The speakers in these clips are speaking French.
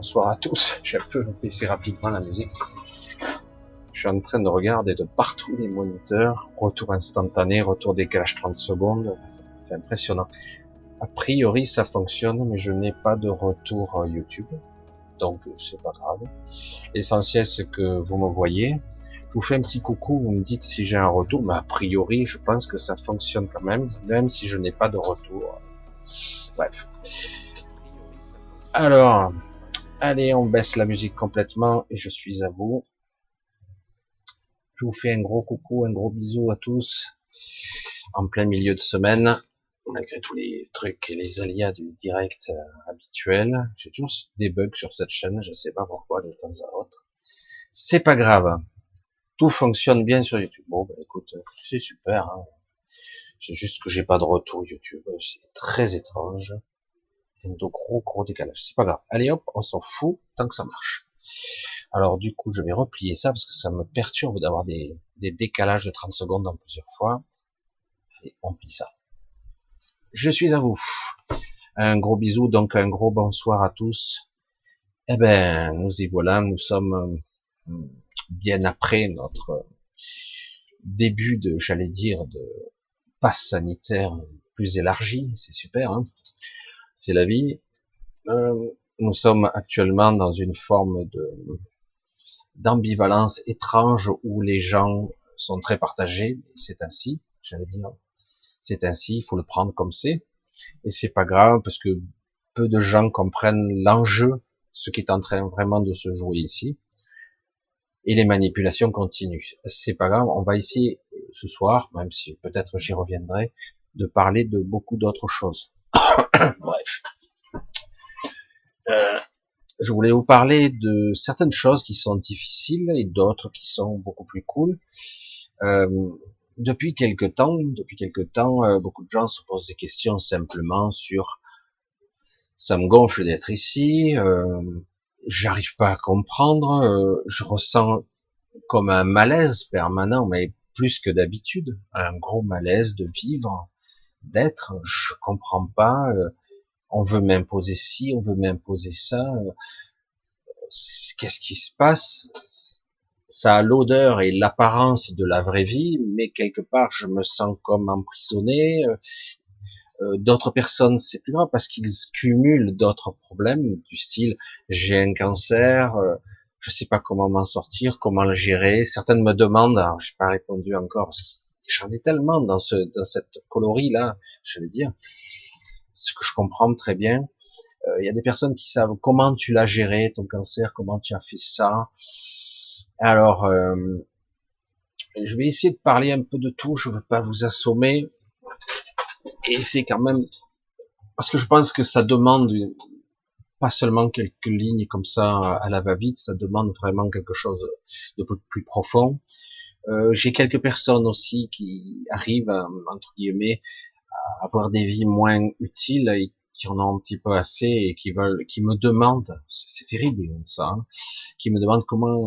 bonsoir à tous. J'ai un peu baissé rapidement la musique. Je suis en train de regarder de partout les moniteurs, retour instantané, retour décalage 30 secondes, c'est impressionnant. A priori ça fonctionne, mais je n'ai pas de retour YouTube, donc c'est pas grave. L'essentiel c'est que vous me voyez. Je vous fais un petit coucou, vous me dites si j'ai un retour, mais a priori je pense que ça fonctionne quand même si je n'ai pas de retour. Bref. Alors, allez, on baisse la musique complètement et je suis à vous. Je vous fais un gros coucou, un gros bisou à tous, en plein milieu de semaine, malgré tous les trucs et les aléas du direct habituel. J'ai toujours des bugs sur cette chaîne, je sais pas pourquoi de temps à autre. C'est pas grave, tout fonctionne bien sur YouTube. Bon, bah écoute, c'est super. Hein. C'est juste que j'ai pas de retour YouTube, c'est très étrange. Il y a de gros décalages, c'est pas grave. Allez hop, on s'en fout tant que ça marche. Alors du coup, je vais replier ça parce que ça me perturbe d'avoir des décalages de 30 secondes en plusieurs fois. Allez, on plie ça. Je suis à vous. Un gros bisou, donc un gros bonsoir à tous. Eh ben, nous y voilà, nous sommes bien après notre début de, j'allais dire, de passe sanitaire plus élargi. C'est super, hein, c'est la vie. Nous sommes actuellement dans une forme d'ambivalence étrange où les gens sont très partagés. C'est ainsi, j'allais dire. C'est ainsi, il faut le prendre comme c'est. Et c'est pas grave parce que peu de gens comprennent l'enjeu, ce qui est en train vraiment de se jouer ici. Et les manipulations continuent. C'est pas grave, on va essayer ce soir, même si peut-être j'y reviendrai, de parler de beaucoup d'autres choses. Bref. Je voulais vous parler de certaines choses qui sont difficiles et d'autres qui sont beaucoup plus cool. Depuis quelque temps, beaucoup de gens se posent des questions simplement sur ça me gonfle d'être ici, j'arrive pas à comprendre, je ressens comme un malaise permanent, mais plus que d'habitude, un gros malaise de vivre, d'être, je comprends pas, on veut m'imposer ci, on veut m'imposer ça, qu'est-ce qui se passe? Ça a l'odeur et l'apparence de la vraie vie, mais quelque part je me sens comme emprisonné. D'autres personnes, c'est plus grave parce qu'ils cumulent d'autres problèmes du style j'ai un cancer, je sais pas comment m'en sortir, comment le gérer. Certaines me demandent, alors j'ai pas répondu encore parce que j'en ai tellement dans cette colorie là, je vais dire, ce que je comprends très bien. Il y a des personnes qui savent comment tu l'as géré ton cancer, comment tu as fait ça. Alors, je vais essayer de parler un peu de tout. Je veux pas vous assommer. Et c'est quand même parce que je pense que ça demande pas seulement quelques lignes comme ça à la va-vite, ça demande vraiment quelque chose de plus profond. J'ai quelques personnes aussi qui arrivent entre guillemets à avoir des vies moins utiles et qui en ont un petit peu assez et qui me demandent, c'est terrible ça, hein, qui me demandent comment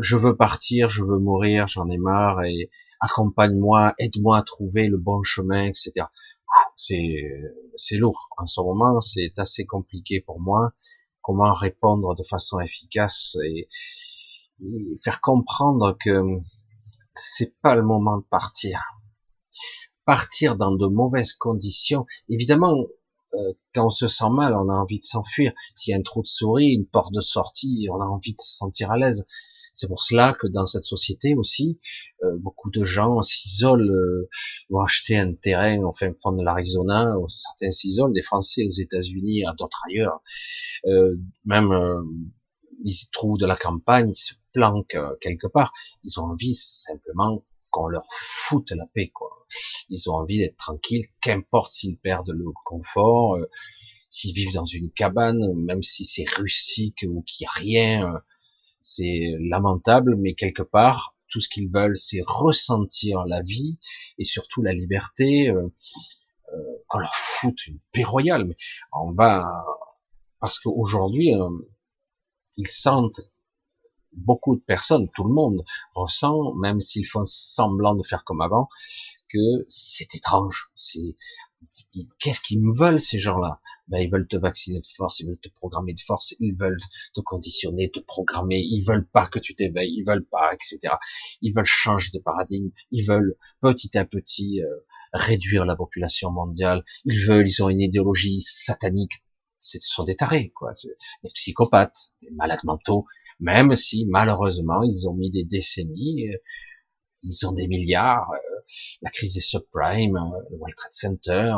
je veux partir, je veux mourir, j'en ai marre et accompagne-moi, aide-moi à trouver le bon chemin, etc. C'est lourd. En ce moment, c'est assez compliqué pour moi. Comment répondre de façon efficace et faire comprendre que c'est pas le moment de partir. Partir dans de mauvaises conditions. Évidemment, quand on se sent mal, on a envie de s'enfuir. S'il y a un trou de souris, une porte de sortie, on a envie de se sentir à l'aise. C'est pour cela que dans cette société aussi, beaucoup de gens s'isolent, vont acheter un terrain au fin fond de l'Arizona, certains s'isolent, des Français aux États-Unis, à d'autres ailleurs. Même ils trouvent de la campagne, ils se planquent quelque part. Ils ont envie simplement qu'on leur foute la paix, quoi. Ils ont envie d'être tranquilles, qu'importe s'ils perdent le confort, s'ils vivent dans une cabane, même si c'est rustique ou qu'il n'y a rien. C'est lamentable, mais quelque part, tout ce qu'ils veulent, c'est ressentir la vie et surtout la liberté, qu'on leur foute une paix royale. Mais on va, parce qu'aujourd'hui, ils sentent, beaucoup de personnes, tout le monde ressent, même s'ils font semblant de faire comme avant, que c'est étrange. Qu'est-ce qu'ils me veulent ces gens-là? Ben ils veulent te vacciner de force, ils veulent te programmer de force, ils veulent te conditionner, te programmer, ils veulent pas que tu t'éveilles, ils veulent pas, etc. Ils veulent changer de paradigme, ils veulent petit à petit réduire la population mondiale, ils ont une idéologie satanique. Ce sont des tarés, quoi, des psychopathes, des malades mentaux, même si malheureusement ils ont mis des décennies, ils ont des milliards, la crise des subprimes, le World Trade Center,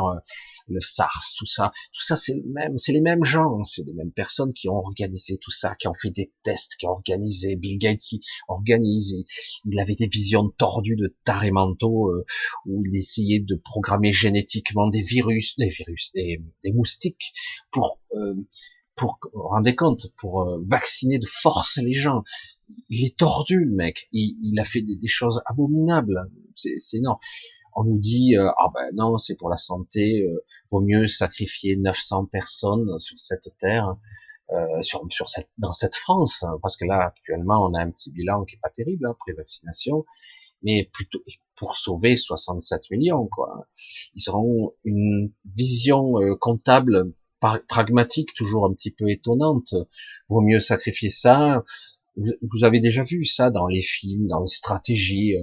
le SARS, tout ça c'est les mêmes gens, c'est les mêmes personnes qui ont organisé tout ça, qui ont fait des tests, qui ont organisé, Bill Gates qui organise, il avait des visions tordues de tarés mentaux, où il essayait de programmer génétiquement des moustiques pour, vous vous rendez compte, pour vacciner de force les gens. Il est tordu, le mec. Il a fait des choses abominables. C'est énorme. On nous dit, ah ben non, c'est pour la santé, vaut mieux sacrifier 900 personnes sur cette terre, dans cette France, hein, parce que là, actuellement, on a un petit bilan qui est pas terrible, hein, pré-vaccination, mais plutôt pour sauver 67 millions, quoi. Ils auront une vision comptable pragmatique, toujours un petit peu étonnante. Vaut mieux sacrifier ça. Vous avez déjà vu ça dans les films, dans les stratégies.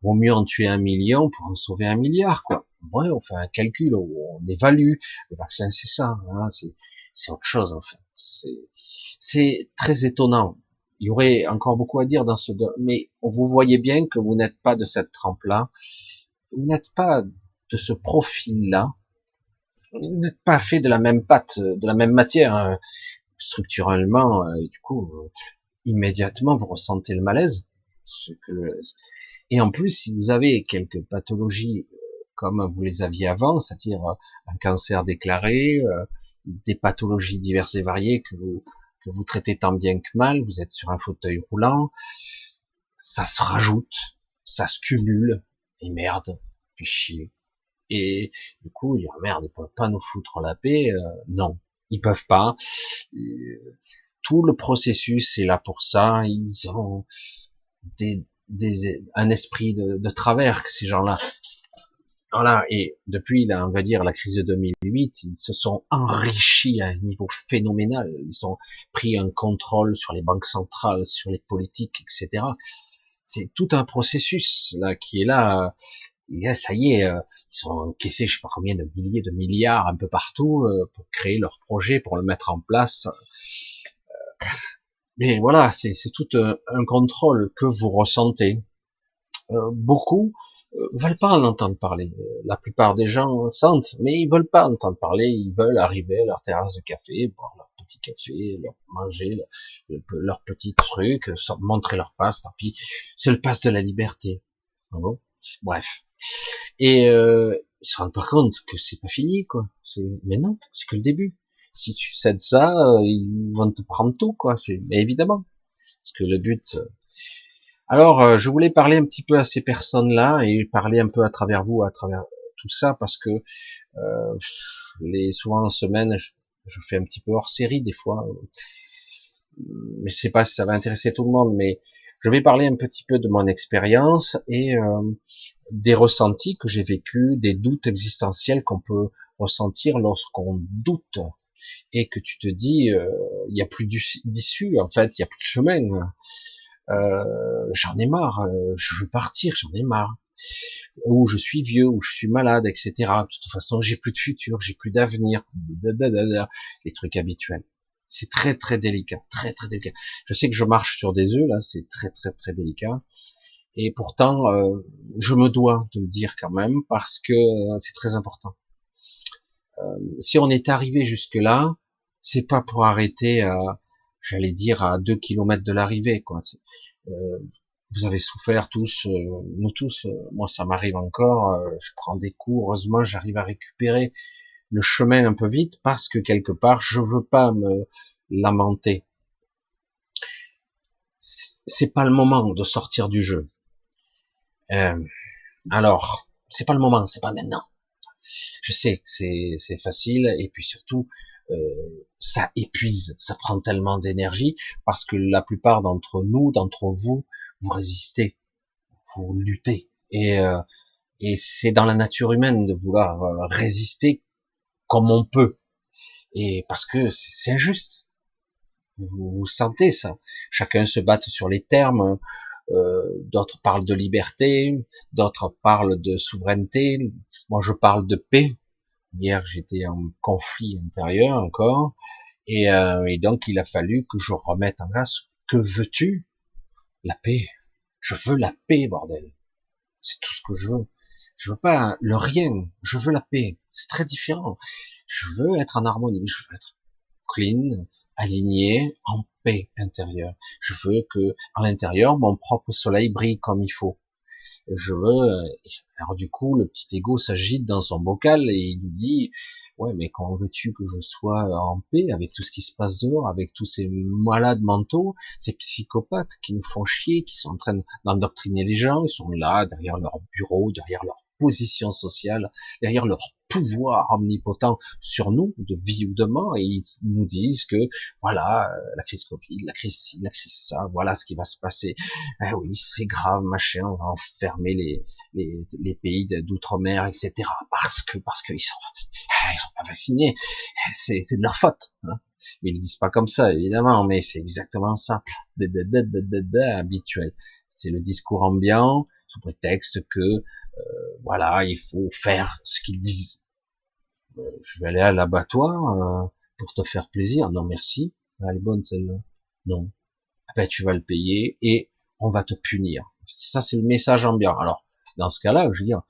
Vaut mieux en tuer 1 million pour en sauver 1 milliard, quoi. Ouais, on fait un calcul, on évalue. Le vaccin, c'est ça. Hein, c'est autre chose, en fait. C'est très étonnant. Il y aurait encore beaucoup à dire dans mais vous voyez bien que vous n'êtes pas de cette trempe-là. Vous n'êtes pas de ce profil-là. Vous n'êtes pas fait de la même pâte, de la même matière, hein, structurellement. Du coup, immédiatement, vous ressentez le malaise. Et en plus, si vous avez quelques pathologies comme vous les aviez avant, c'est-à-dire un cancer déclaré, des pathologies diverses et variées que vous traitez tant bien que mal, vous êtes sur un fauteuil roulant, ça se rajoute, ça se cumule, et merde, fait chier. Et du coup, il dit, merde, ils peuvent pas nous foutre la paix, non, ils peuvent pas. Tout le processus est là pour ça, ils ont un esprit de travers, ces gens-là. Voilà, et depuis, là, on va dire, la crise de 2008, ils se sont enrichis à un niveau phénoménal. Ils ont pris un contrôle sur les banques centrales, sur les politiques, etc. C'est tout un processus là qui est là. Et là, ça y est, ils ont encaissé, je sais pas combien de milliers de milliards un peu partout pour créer leur projet, pour le mettre en place. Mais voilà, c'est tout un contrôle que vous ressentez. Beaucoup veulent pas en entendre parler. La plupart des gens sentent, mais ils veulent pas entendre parler. Ils veulent arriver à leur terrasse de café, boire leur petit café, leur manger leur petit truc, montrer leur passe. Tant pis, c'est le passe de la liberté. Bon, bref. Et ils se rendent pas compte que c'est pas fini, quoi. Mais non, c'est que le début. Si tu cèdes ça, ils vont te prendre tout, quoi. Mais évidemment, parce que le but. Alors, je voulais parler un petit peu à ces personnes-là et parler un peu à travers vous, à travers tout ça, parce que souvent en semaine, je fais un petit peu hors série des fois. Mais je sais pas si ça va intéresser tout le monde, mais je vais parler un petit peu de mon expérience et des ressentis que j'ai vécus, des doutes existentiels qu'on peut ressentir lorsqu'on doute et que tu te dis, il n'y a plus d'issue, en fait, il n'y a plus de chemin. J'en ai marre, je veux partir, j'en ai marre. Ou je suis vieux, ou je suis malade, etc. De toute façon, j'ai plus de futur, j'ai plus d'avenir, les trucs habituels. C'est très très délicat, très très délicat. Je sais que je marche sur des œufs là, c'est très très très délicat. Et pourtant, je me dois de le dire quand même parce que c'est très important. Si on est arrivé jusque là, c'est pas pour arrêter à, j'allais dire, à 2 kilomètres de l'arrivée, quoi. Vous avez souffert tous, nous tous. Moi, ça m'arrive encore. Je prends des coups. Heureusement, j'arrive à récupérer le chemin un peu vite parce que quelque part, je veux pas me lamenter. C'est pas le moment de sortir du jeu. Alors, c'est pas le moment, c'est pas maintenant. Je sais, c'est facile et puis surtout, ça épuise, ça prend tellement d'énergie parce que la plupart d'entre nous, d'entre vous, vous résistez, vous luttez et Et c'est dans la nature humaine de vouloir résister comme on peut. Et parce que c'est injuste. Vous sentez ça. Chacun se bat sur les termes. D'autres parlent de liberté, d'autres parlent de souveraineté. Moi, je parle de paix. Hier, j'étais en conflit intérieur encore, et donc il a fallu que je remette en place. Que veux-tu? La paix. Je veux la paix, bordel. C'est tout ce que je veux. Je veux pas le rien. Je veux la paix. C'est très différent. Je veux être en harmonie. Je veux être clean, aligné, en paix intérieure. Je veux que, à l'intérieur, mon propre soleil brille comme il faut. Je veux, alors du coup, le petit ego s'agite dans son bocal et il nous dit, ouais, mais quand veux-tu que je sois en paix avec tout ce qui se passe dehors, avec tous ces malades mentaux, ces psychopathes qui nous font chier, qui sont en train d'endoctriner les gens, ils sont là, derrière leur bureau, derrière leur position sociale, derrière leur pouvoir omnipotent sur nous, de vie ou de mort, et ils nous disent que, voilà, la crise Covid, la crise ci, la crise ça, voilà ce qui va se passer. Ah oui, c'est grave, machin, on va enfermer les pays d'outre-mer, etc. Parce qu'ils sont pas vaccinés. C'est de leur faute. Hein. Mais ils le disent pas comme ça, évidemment, mais c'est exactement ça. Habituel. C'est le discours ambiant, sous prétexte que, voilà, il faut faire ce qu'ils disent. Je vais aller à l'abattoir pour te faire plaisir. Non, merci. Elle est bonne celle-là. Non. Ah ben, tu vas le payer et on va te punir. Ça, c'est le message ambiant. Alors, dans ce cas-là, je veux dire,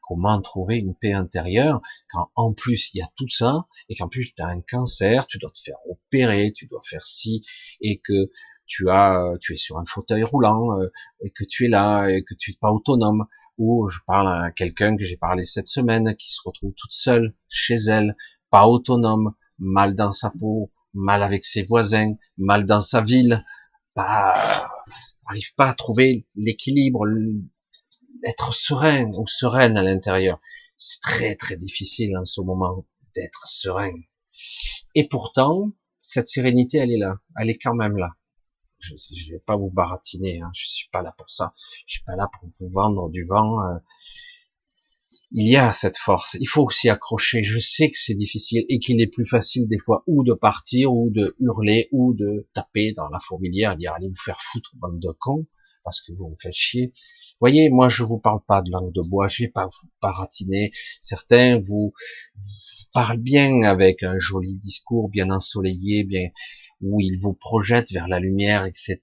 comment trouver une paix intérieure quand en plus il y a tout ça et qu'en plus tu as un cancer, tu dois te faire opérer, tu dois faire ci et que tu es sur un fauteuil roulant et que tu es là et que tu es pas autonome. Ou je parle à quelqu'un que j'ai parlé cette semaine qui se retrouve toute seule chez elle, pas autonome, mal dans sa peau, mal avec ses voisins, mal dans sa ville, pas arrive pas à trouver l'équilibre, être serein ou sereine à l'intérieur. C'est très très difficile en ce moment d'être serein. Et pourtant, cette sérénité, elle est là, elle est quand même là. Je vais pas vous baratiner, hein. Je suis pas là pour ça. Je suis pas là pour vous vendre du vent. Il y a cette force. Il faut s'y accrocher. Je sais que c'est difficile et qu'il est plus facile des fois ou de partir ou de hurler ou de taper dans la fourmilière et dire allez vous faire foutre bande de cons parce que vous me faites chier. Voyez, moi je vous parle pas de langue de bois, je vais pas vous baratiner. Certains vous parlent bien avec un joli discours bien ensoleillé, bien où ils vous projettent vers la lumière, etc.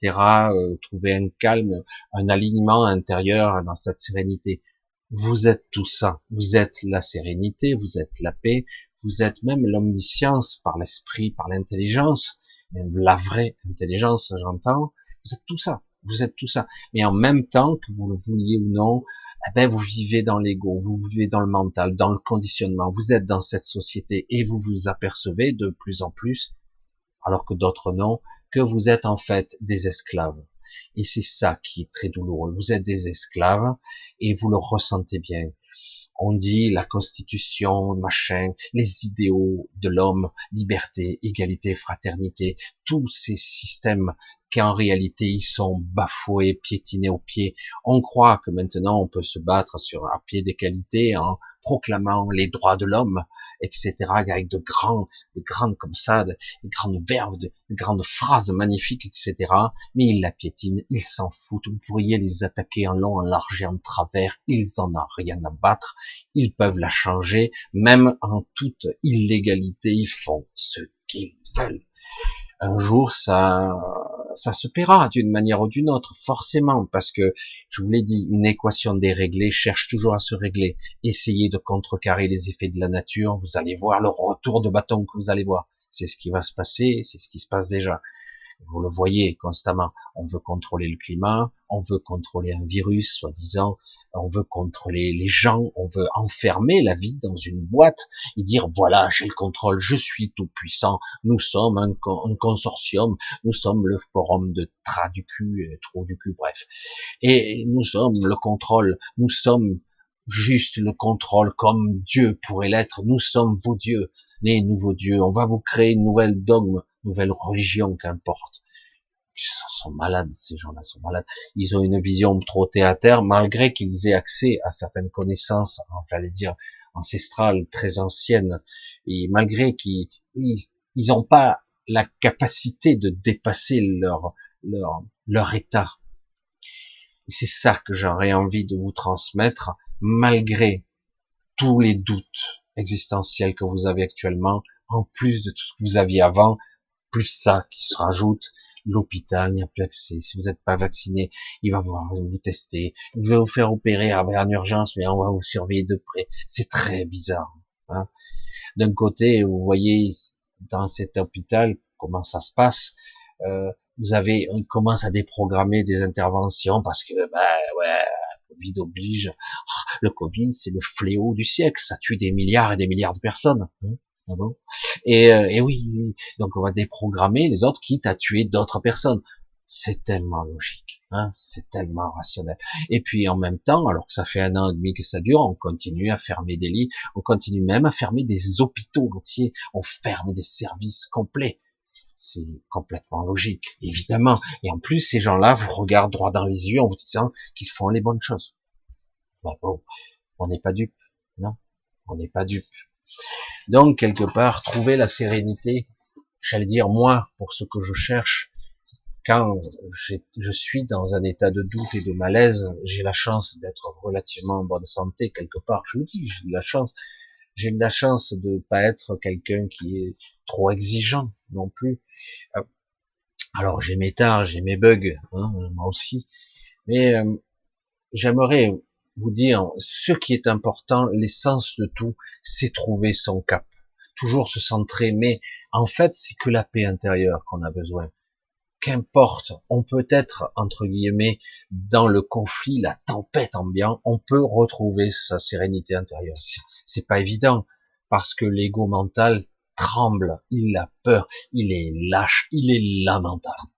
Trouver un calme, un alignement intérieur dans cette sérénité. Vous êtes tout ça. Vous êtes la sérénité, vous êtes la paix, vous êtes même l'omniscience par l'esprit, par l'intelligence, même la vraie intelligence, j'entends. Vous êtes tout ça. Vous êtes tout ça. Mais en même temps, que vous le vouliez ou non, eh ben, vous vivez dans l'ego, vous vivez dans le mental, dans le conditionnement. Vous êtes dans cette société et vous vous apercevez de plus en plus, alors que d'autres non, que vous êtes en fait des esclaves. Et c'est ça qui est très douloureux. Vous êtes des esclaves et vous le ressentez bien. On dit la constitution, machin, les idéaux de l'homme, liberté, égalité, fraternité, tous ces systèmes qui en réalité ils sont bafoués, piétinés au pied. On croit que maintenant on peut se battre sur un pied d'égalité en proclamant les droits de l'homme, etc. avec de grandes comme ça, de grandes verbes, de grandes phrases magnifiques, etc. Mais ils la piétinent, ils s'en foutent. Vous pourriez les attaquer en long, en large et en travers, ils en ont rien à battre. Ils peuvent la changer, même en toute illégalité, ils font ce qu'ils veulent. Un jour, ça se paiera d'une manière ou d'une autre, forcément, parce que, je vous l'ai dit, une équation déréglée cherche toujours à se régler. Essayez de contrecarrer les effets de la nature, vous allez voir le retour de bâton que vous allez voir. C'est ce qui va se passer, c'est ce qui se passe déjà. Vous le voyez constamment. On veut contrôler le climat, on veut contrôler un virus, soi-disant, on veut contrôler les gens, on veut enfermer la vie dans une boîte et dire voilà, j'ai le contrôle, je suis tout puissant, nous sommes un consortium, nous sommes le forum de du cul, trop du cul, bref. Et nous sommes le contrôle, nous sommes juste le contrôle comme Dieu pourrait l'être, nous sommes vos dieux, les nouveaux dieux, on va vous créer une nouvelle dogme, nouvelle religion, qu'importe. Ils sont malades, ces gens-là sont malades. Ils ont une vision trop terre à terre, malgré qu'ils aient accès à certaines connaissances, j'allais dire, ancestrales, très anciennes, et malgré qu'ils ils ont pas la capacité de dépasser leur état. Et c'est ça que j'aurais envie de vous transmettre, malgré tous les doutes existentiels que vous avez actuellement, en plus de tout ce que vous aviez avant, plus ça qui se rajoute. L'hôpital, il n'y a plus accès. Si vous n'êtes pas vacciné, il va vous tester. Il va vous faire opérer en urgence, mais on va vous surveiller de près. C'est très bizarre. Hein. D'un côté, vous voyez dans cet hôpital comment ça se passe. On commence à déprogrammer des interventions parce que, ouais, Covid oblige. Le Covid, c'est le fléau du siècle. Ça tue des milliards et des milliards de personnes. Hein. Ah bon, et oui, donc on va déprogrammer les autres, quitte à tuer d'autres personnes. C'est tellement logique, hein, c'est tellement rationnel. Et puis en même temps, alors que ça fait 1 an et demi que ça dure, on continue à fermer des lits, on continue même à fermer des hôpitaux entiers, on ferme des services complets. C'est complètement logique, évidemment. Et en plus, ces gens-là vous regardent droit dans les yeux en vous disant qu'ils font les bonnes choses. Bon, on n'est pas dupes, non, on n'est pas dupes. Donc, quelque part, trouver la sérénité, j'allais dire, moi, pour ce que je cherche, quand je suis dans un état de doute et de malaise, j'ai la chance d'être relativement en bonne santé, quelque part, je vous dis, j'ai de la chance de pas être quelqu'un qui est trop exigeant non plus. Alors, j'ai mes tares, j'ai mes bugs, hein, moi aussi, mais j'aimerais vous dire, ce qui est important, l'essence de tout, c'est trouver son cap. Toujours se centrer, mais en fait, c'est que la paix intérieure qu'on a besoin. Qu'importe, on peut être, entre guillemets, dans le conflit, la tempête ambiante, on peut retrouver sa sérénité intérieure. C'est pas évident, parce que l'ego mental tremble, il a peur, il est lâche, il est lamentable.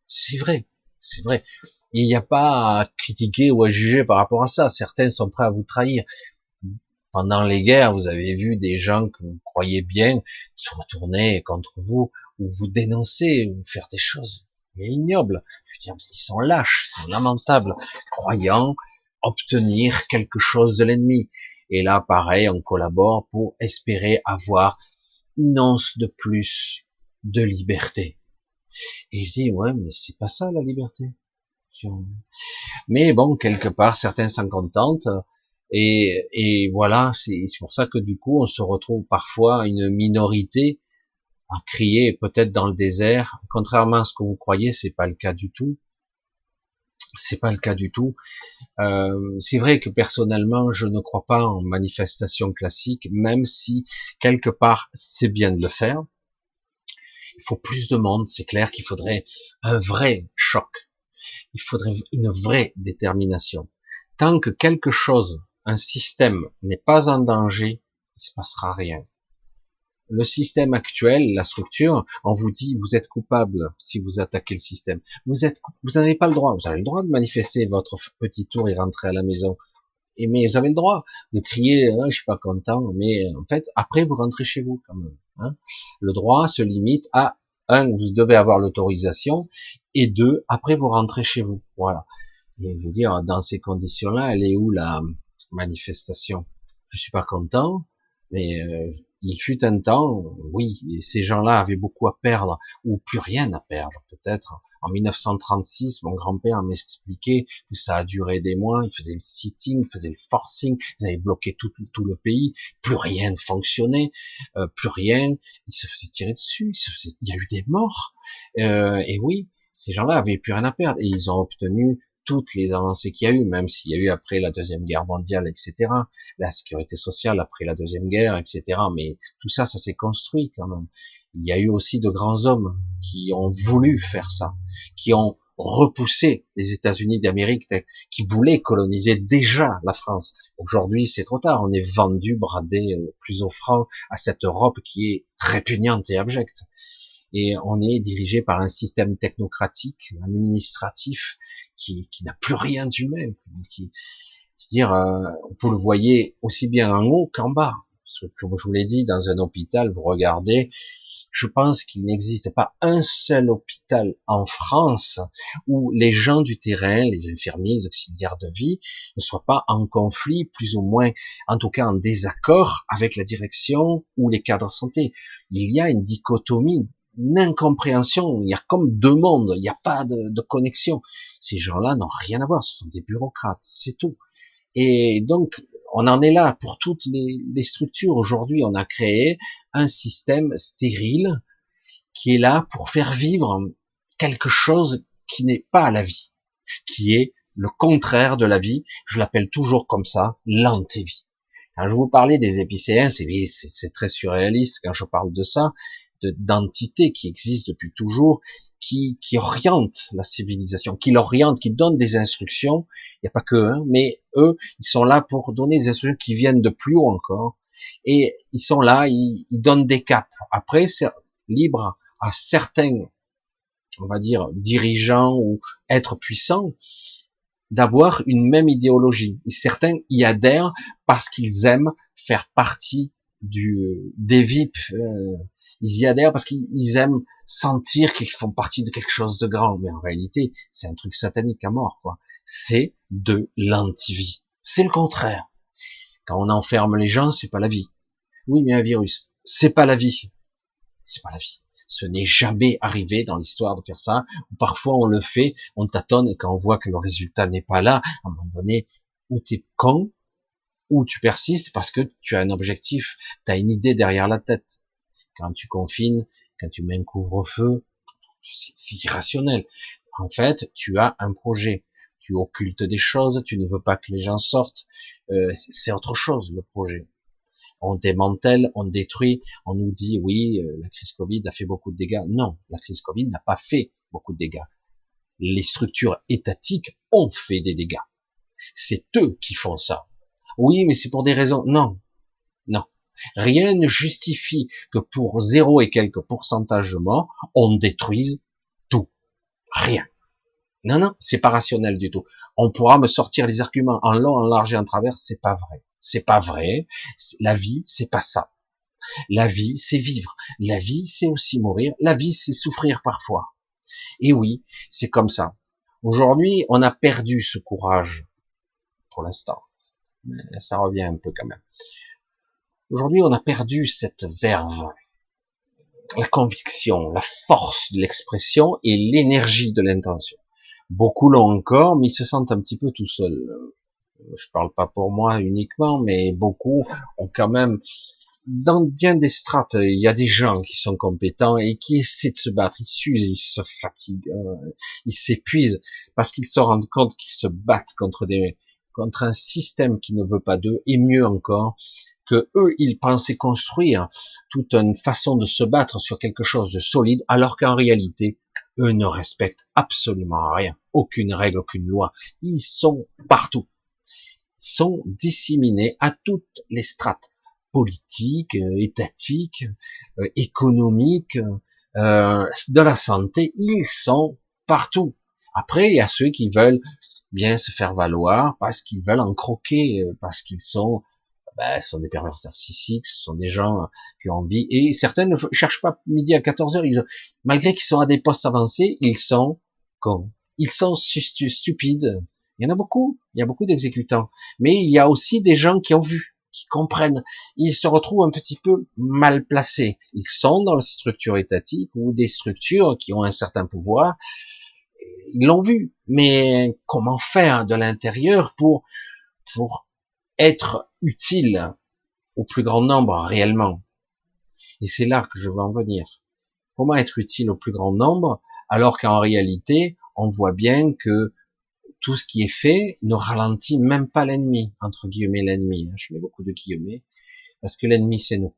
C'est vrai, c'est vrai. Il n'y a pas à critiquer ou à juger par rapport à ça. Certains sont prêts à vous trahir. Pendant les guerres, vous avez vu des gens que vous croyez bien se retourner contre vous, ou vous dénoncer, ou faire des choses mais ignobles. Je veux dire, ils sont lâches, ils sont lamentables, croyant obtenir quelque chose de l'ennemi. Et là, pareil, on collabore pour espérer avoir une once de plus de liberté. Et je dis, ouais, mais c'est pas ça la liberté. Mais bon, quelque part, certains s'en contentent. Et voilà, c'est pour ça que du coup, on se retrouve parfois une minorité à crier peut-être dans le désert. Contrairement à ce que vous croyez, c'est pas le cas du tout. C'est pas le cas du tout. C'est vrai que personnellement, je ne crois pas en manifestation classique, même si quelque part c'est bien de le faire. Il faut plus de monde. C'est clair qu'il faudrait un vrai choc. Il faudrait une vraie détermination. Tant que quelque chose, un système n'est pas en danger, il se passera rien. Le système actuel, la structure, on vous dit, vous êtes coupable si vous attaquez le système. Vous n'avez pas le droit. Vous avez le droit de manifester votre petit tour et rentrer à la maison. Mais vous avez le droit de crier, je suis pas content, mais en fait, après, vous rentrez chez vous, quand même. Hein. Le droit se limite à, vous devez avoir l'autorisation, et 2, après, vous rentrez chez vous. Voilà. Et je veux dire, dans ces conditions-là, elle est où la manifestation? Je suis pas content, mais il fut un temps, oui, et ces gens-là avaient beaucoup à perdre, ou plus rien à perdre, peut-être. En 1936, mon grand-père m'expliquait que ça a duré des mois, il faisait le sitting, il faisait le forcing, ils avaient bloqué tout le pays, plus rien ne fonctionnait, plus rien, ils se faisaient tirer dessus, il y a eu des morts, et oui, ces gens-là avaient plus rien à perdre, et ils ont obtenu toutes les avancées qu'il y a eu, même s'il y a eu après la Deuxième Guerre mondiale, etc., la sécurité sociale après la Deuxième Guerre, etc., mais tout ça, ça s'est construit quand même. Il y a eu aussi de grands hommes qui ont voulu faire ça, qui ont repoussé les États-Unis d'Amérique, qui voulaient coloniser déjà la France. Aujourd'hui, c'est trop tard, on est vendu, bradé, plus offrant à cette Europe qui est répugnante et abjecte. Et on est dirigé par un système technocratique, administratif, qui n'a plus rien d'humain. C'est-à-dire, vous le voyez aussi bien en haut qu'en bas. Parce que, comme je vous l'ai dit, dans un hôpital, vous regardez, Je pense qu'il n'existe pas un seul hôpital en France où les gens du terrain, les infirmiers, les auxiliaires de vie, ne soient pas en conflit, plus ou moins, en tout cas en désaccord avec la direction ou les cadres santé. Il y a une dichotomie, une incompréhension. Il y a comme deux mondes. Il n'y a pas de connexion. Ces gens-là n'ont rien à voir. Ce sont des bureaucrates. C'est tout. Et donc, on en est là pour toutes les structures. Aujourd'hui, on a créé un système stérile qui est là pour faire vivre quelque chose qui n'est pas la vie, qui est le contraire de la vie. Je l'appelle toujours comme ça, l'antévie. Quand je vous parlais des épicéens, c'est très surréaliste quand je parle de ça, d'entités qui existent depuis toujours, qui orientent la civilisation, qui l'orientent, qui donnent des instructions. Il n'y a pas que eux, mais eux, ils sont là pour donner des instructions qui viennent de plus haut encore. Et ils sont là, ils donnent des caps. Après, c'est libre à certains, on va dire, dirigeants ou êtres puissants d'avoir une même idéologie. Et certains y adhèrent parce qu'ils aiment faire partie des VIP. Ils y adhèrent parce qu'ils aiment sentir qu'ils font partie de quelque chose de grand. Mais en réalité, c'est un truc satanique à mort, quoi. C'est de l'antivie. C'est le contraire. Quand on enferme les gens, c'est pas la vie. Oui, mais un virus, c'est pas la vie. C'est pas la vie. Ce n'est jamais arrivé dans l'histoire de faire ça. Parfois, on le fait, on tâtonne, et quand on voit que le résultat n'est pas là, à un moment donné, ou t'es con, ou tu persistes parce que tu as un objectif, tu as une idée derrière la tête. Quand tu confines, quand tu mets un couvre-feu, c'est irrationnel. En fait, tu as un projet. Tu occultes des choses, tu ne veux pas que les gens sortent. C'est autre chose, le projet. On démantèle, on détruit, on nous dit oui, la crise Covid a fait beaucoup de dégâts. Non, la crise Covid n'a pas fait beaucoup de dégâts. Les structures étatiques ont fait des dégâts. C'est eux qui font ça. Oui, mais c'est pour des raisons. Non, non. Rien ne justifie que pour 0 et quelques pourcentage de morts, on détruise tout. Rien. Non, non, c'est pas rationnel du tout. On pourra me sortir les arguments en long, en large et en travers, c'est pas vrai. C'est pas vrai. La vie, c'est pas ça. La vie, c'est vivre. La vie, c'est aussi mourir. La vie, c'est souffrir parfois. Et oui, c'est comme ça. Aujourd'hui, on a perdu ce courage, pour l'instant. Mais ça revient un peu quand même. Aujourd'hui, on a perdu cette verve, la conviction, la force de l'expression et l'énergie de l'intention. Beaucoup l'ont encore, mais ils se sentent un petit peu tout seuls. Je parle pas pour moi uniquement, mais beaucoup ont quand même, dans bien des strates, il y a des gens qui sont compétents et qui essaient de se battre, ils s'usent, ils se fatiguent, ils s'épuisent, parce qu'ils se rendent compte qu'ils se battent contre un système qui ne veut pas d'eux, et mieux encore, que eux, ils pensaient construire toute une façon de se battre sur quelque chose de solide, alors qu'en réalité, eux ne respectent absolument rien, aucune règle, aucune loi. Ils sont partout. Ils sont disséminés à toutes les strates politiques, étatiques, économiques, de la santé. Ils sont partout. Après, il y a ceux qui veulent bien se faire valoir parce qu'ils veulent en croquer, parce qu'ils sont ce sont des pervers narcissiques, ce sont des gens qui ont envie, et certains ne cherchent pas midi à 14 heures, malgré qu'ils sont à des postes avancés, ils sont cons, ils sont stupides. Il y en a beaucoup, il y a beaucoup d'exécutants, mais il y a aussi des gens qui ont vu, qui comprennent, ils se retrouvent un petit peu mal placés, ils sont dans les structures étatiques ou des structures qui ont un certain pouvoir, ils l'ont vu, mais comment faire de l'intérieur pour être utile au plus grand nombre réellement. Et c'est là que je veux en venir. Comment être utile au plus grand nombre alors qu'en réalité, on voit bien que tout ce qui est fait ne ralentit même pas l'ennemi, entre guillemets l'ennemi. Je mets beaucoup de guillemets, parce que l'ennemi c'est nous.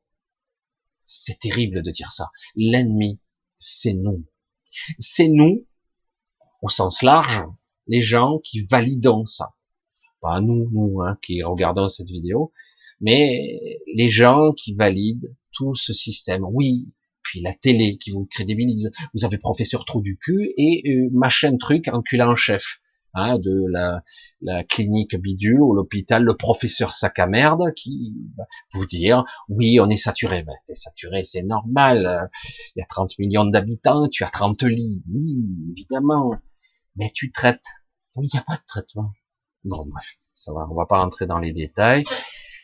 C'est terrible de dire ça. L'ennemi, c'est nous. C'est nous, au sens large, les gens qui validons ça. Pas nous qui regardons cette vidéo, mais les gens qui valident tout ce système. Oui, puis la télé qui vous crédibilise. Vous avez professeur trou du cul et machin truc enculant en chef. hein, de la clinique bidule ou l'hôpital, le professeur sac à merde qui va vous dire oui, on est saturé. Ben, t'es saturé, c'est normal. Il y a 30 millions d'habitants, tu as 30 lits. Oui, évidemment. Mais tu traites. Oui, il n'y a pas de traitement. Bon, bref, ça va, on va pas rentrer dans les détails.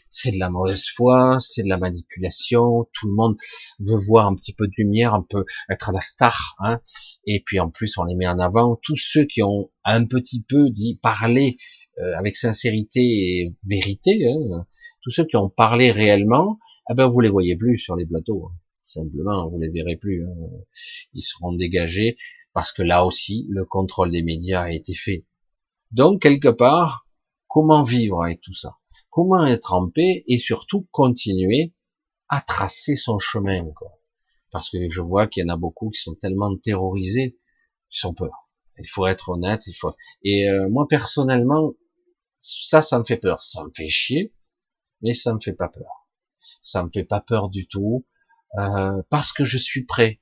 C'est de la mauvaise foi, c'est de la manipulation. Tout le monde veut voir un petit peu de lumière, un peu être la star, hein. Et puis en plus, on les met en avant. Tous ceux qui ont un petit peu dit parler avec sincérité et vérité, hein, tous ceux qui ont parlé réellement, eh ben vous les voyez plus sur les plateaux. Hein. Simplement, vous les verrez plus. Hein. Ils seront dégagés parce que là aussi, le contrôle des médias a été fait. Donc quelque part, comment vivre avec tout ça? Comment être en paix et surtout continuer à tracer son chemin, quoi. Parce que je vois qu'il y en a beaucoup qui sont tellement terrorisés, qui sont peur. Il faut être honnête, il faut. Et moi personnellement, ça me fait peur, ça me fait chier, mais ça me fait pas peur. Ça me fait pas peur du tout, parce que je suis prêt,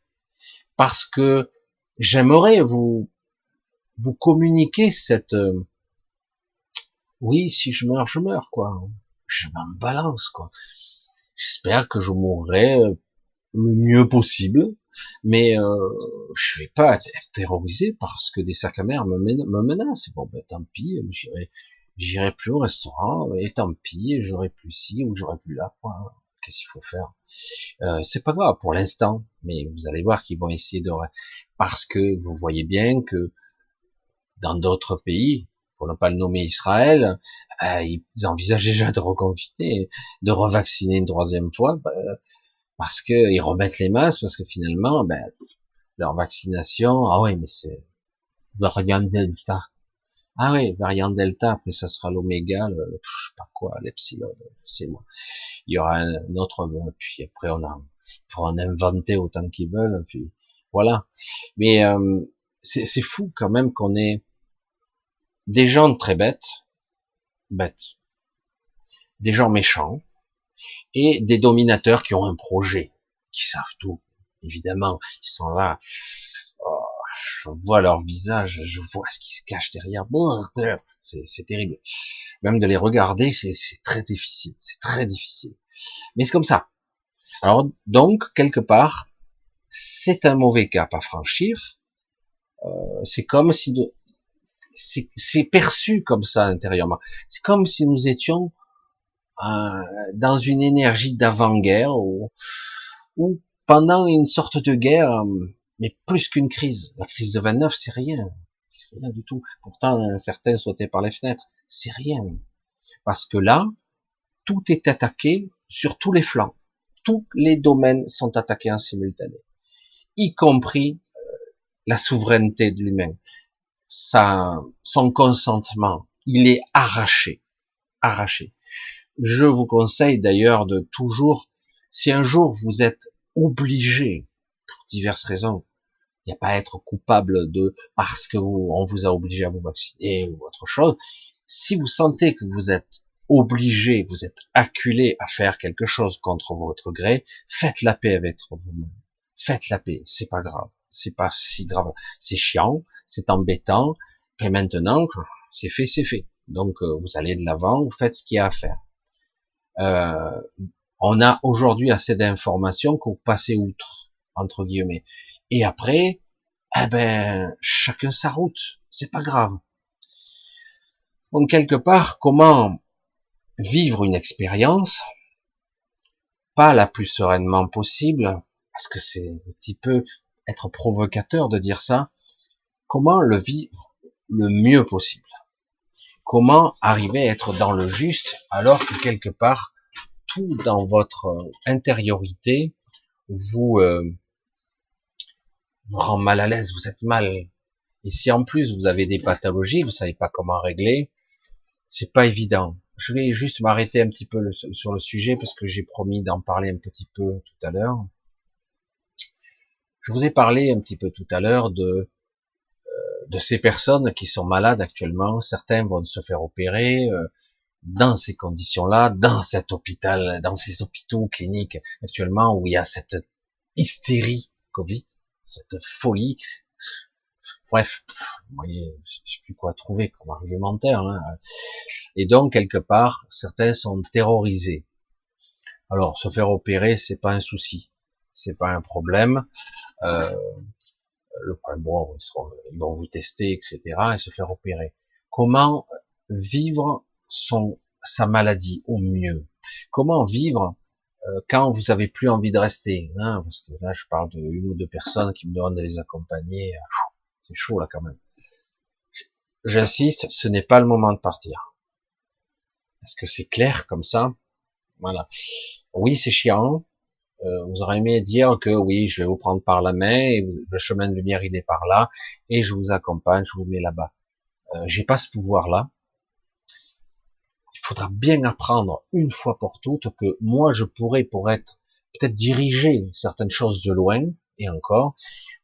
parce que j'aimerais vous communiquer cette oui, si je meurs, quoi. Je m'en balance, quoi. J'espère que je mourrai le mieux possible, mais je vais pas être terrorisé parce que des sacs à mer me menacent. Bon, ben tant pis, j'irai plus au restaurant, et tant pis, j'aurai plus ci ou j'aurai plus là, quoi. Qu'est-ce qu'il faut faire? C'est pas grave pour l'instant, mais vous allez voir qu'ils vont essayer de, parce que vous voyez bien que dans d'autres pays, pour ne pas le nommer Israël, ils envisagent déjà de reconfiner, de revacciner une troisième fois, parce que ils remettent les masques, parce que finalement, leur vaccination, ah oui, mais c'est variant Delta. Ah oui, variant Delta, après ça sera l'oméga, je sais pas quoi, l'epsilon, c'est moi. Il y aura un autre, puis après ils pourront en inventer autant qu'ils veulent, puis voilà. Mais c'est fou quand même qu'on ait des gens très bêtes, des gens méchants, et des dominateurs qui ont un projet, qui savent tout. Évidemment, ils sont là. Oh, je vois leur visage, je vois ce qui se cache derrière. C'est terrible. Même de les regarder, c'est très difficile. C'est très difficile. Mais c'est comme ça. Alors, donc, quelque part, c'est un mauvais cap à franchir. C'est comme si c'est perçu comme ça intérieurement. C'est comme si nous étions dans une énergie d'avant-guerre ou pendant une sorte de guerre, mais plus qu'une crise. La crise de 29, c'est rien du tout. Pourtant, certains sautaient par les fenêtres, c'est rien. Parce que là, tout est attaqué sur tous les flancs. Tous les domaines sont attaqués en simultané, y compris la souveraineté de l'humain. Son consentement, il est arraché. Je vous conseille d'ailleurs de toujours, si un jour vous êtes obligé, pour diverses raisons, il n'y a pas à être coupable de parce que on vous a obligé à vous vacciner ou autre chose. Si vous sentez que vous êtes obligé, vous êtes acculé à faire quelque chose contre votre gré, faites la paix avec vous-même. Faites la paix, c'est pas grave, c'est pas si grave, c'est chiant, c'est embêtant, et maintenant c'est fait, c'est fait. Donc vous allez de l'avant, vous faites ce qu'il y a à faire. On a aujourd'hui assez d'informations pour passer outre, entre guillemets. Et après, chacun sa route. C'est pas grave. Donc, quelque part, comment vivre une expérience, pas la plus sereinement possible, parce que c'est un petit peu être provocateur de dire ça, comment le vivre le mieux possible? Comment arriver à être dans le juste, alors que quelque part, tout dans votre intériorité vous rend mal à l'aise, vous êtes mal. Et si en plus vous avez des pathologies, vous savez pas comment régler, c'est pas évident. Je vais juste m'arrêter un petit peu sur le sujet parce que j'ai promis d'en parler un petit peu tout à l'heure. Je vous ai parlé un petit peu tout à l'heure de ces personnes qui sont malades actuellement. Certains vont se faire opérer dans ces conditions-là, dans cet hôpital, dans ces hôpitaux cliniques actuellement où il y a cette hystérie Covid, cette folie. Bref, vous voyez, je sais plus quoi trouver comme argumentaire. Hein. Et donc, quelque part, certains sont terrorisés. Alors, se faire opérer, c'est pas un souci, c'est pas un problème. Euh, le problème, bon, ils vont vous tester, etc., et se faire opérer. Comment vivre sa maladie au mieux? Comment vivre quand vous avez plus envie de rester, hein, parce que là, je parle de une ou deux personnes qui me demandent de les accompagner. C'est chaud là quand même. J'insiste, ce n'est pas le moment de partir. Est-ce que c'est clair comme ça? Voilà. Oui, c'est chiant. Vous aurez aimé dire que oui, je vais vous prendre par la main et le chemin de lumière il est par là et je vous accompagne, je vous mets là-bas. J'ai pas ce pouvoir-là. Il faudra bien apprendre une fois pour toutes que moi je pourrais pour être peut-être diriger certaines choses de loin et encore,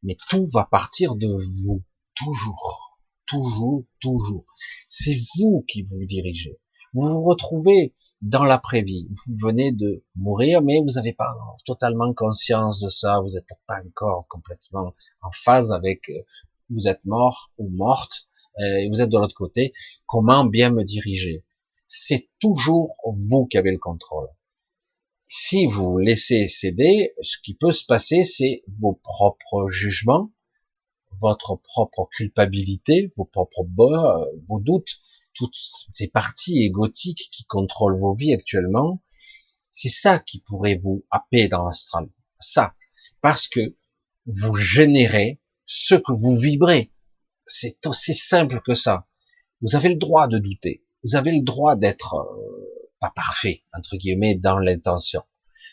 mais tout va partir de vous, toujours, toujours, toujours. C'est vous qui vous dirigez. Vous vous retrouvez dans l'après-vie. Vous venez de mourir, mais vous n'avez pas totalement conscience de ça. Vous n'êtes pas encore complètement en phase avec. Vous êtes mort ou morte. Et vous êtes de l'autre côté. Comment bien me diriger? C'est toujours vous qui avez le contrôle. Si vous laissez céder, ce qui peut se passer, c'est vos propres jugements, votre propre culpabilité, vos propres vos doutes, toutes ces parties égotiques qui contrôlent vos vies actuellement. C'est ça qui pourrait vous happer dans l'astral. Ça. Parce que vous générez ce que vous vibrez. C'est aussi simple que ça. Vous avez le droit de douter. Vous avez le droit d'être pas parfait, entre guillemets, dans l'intention.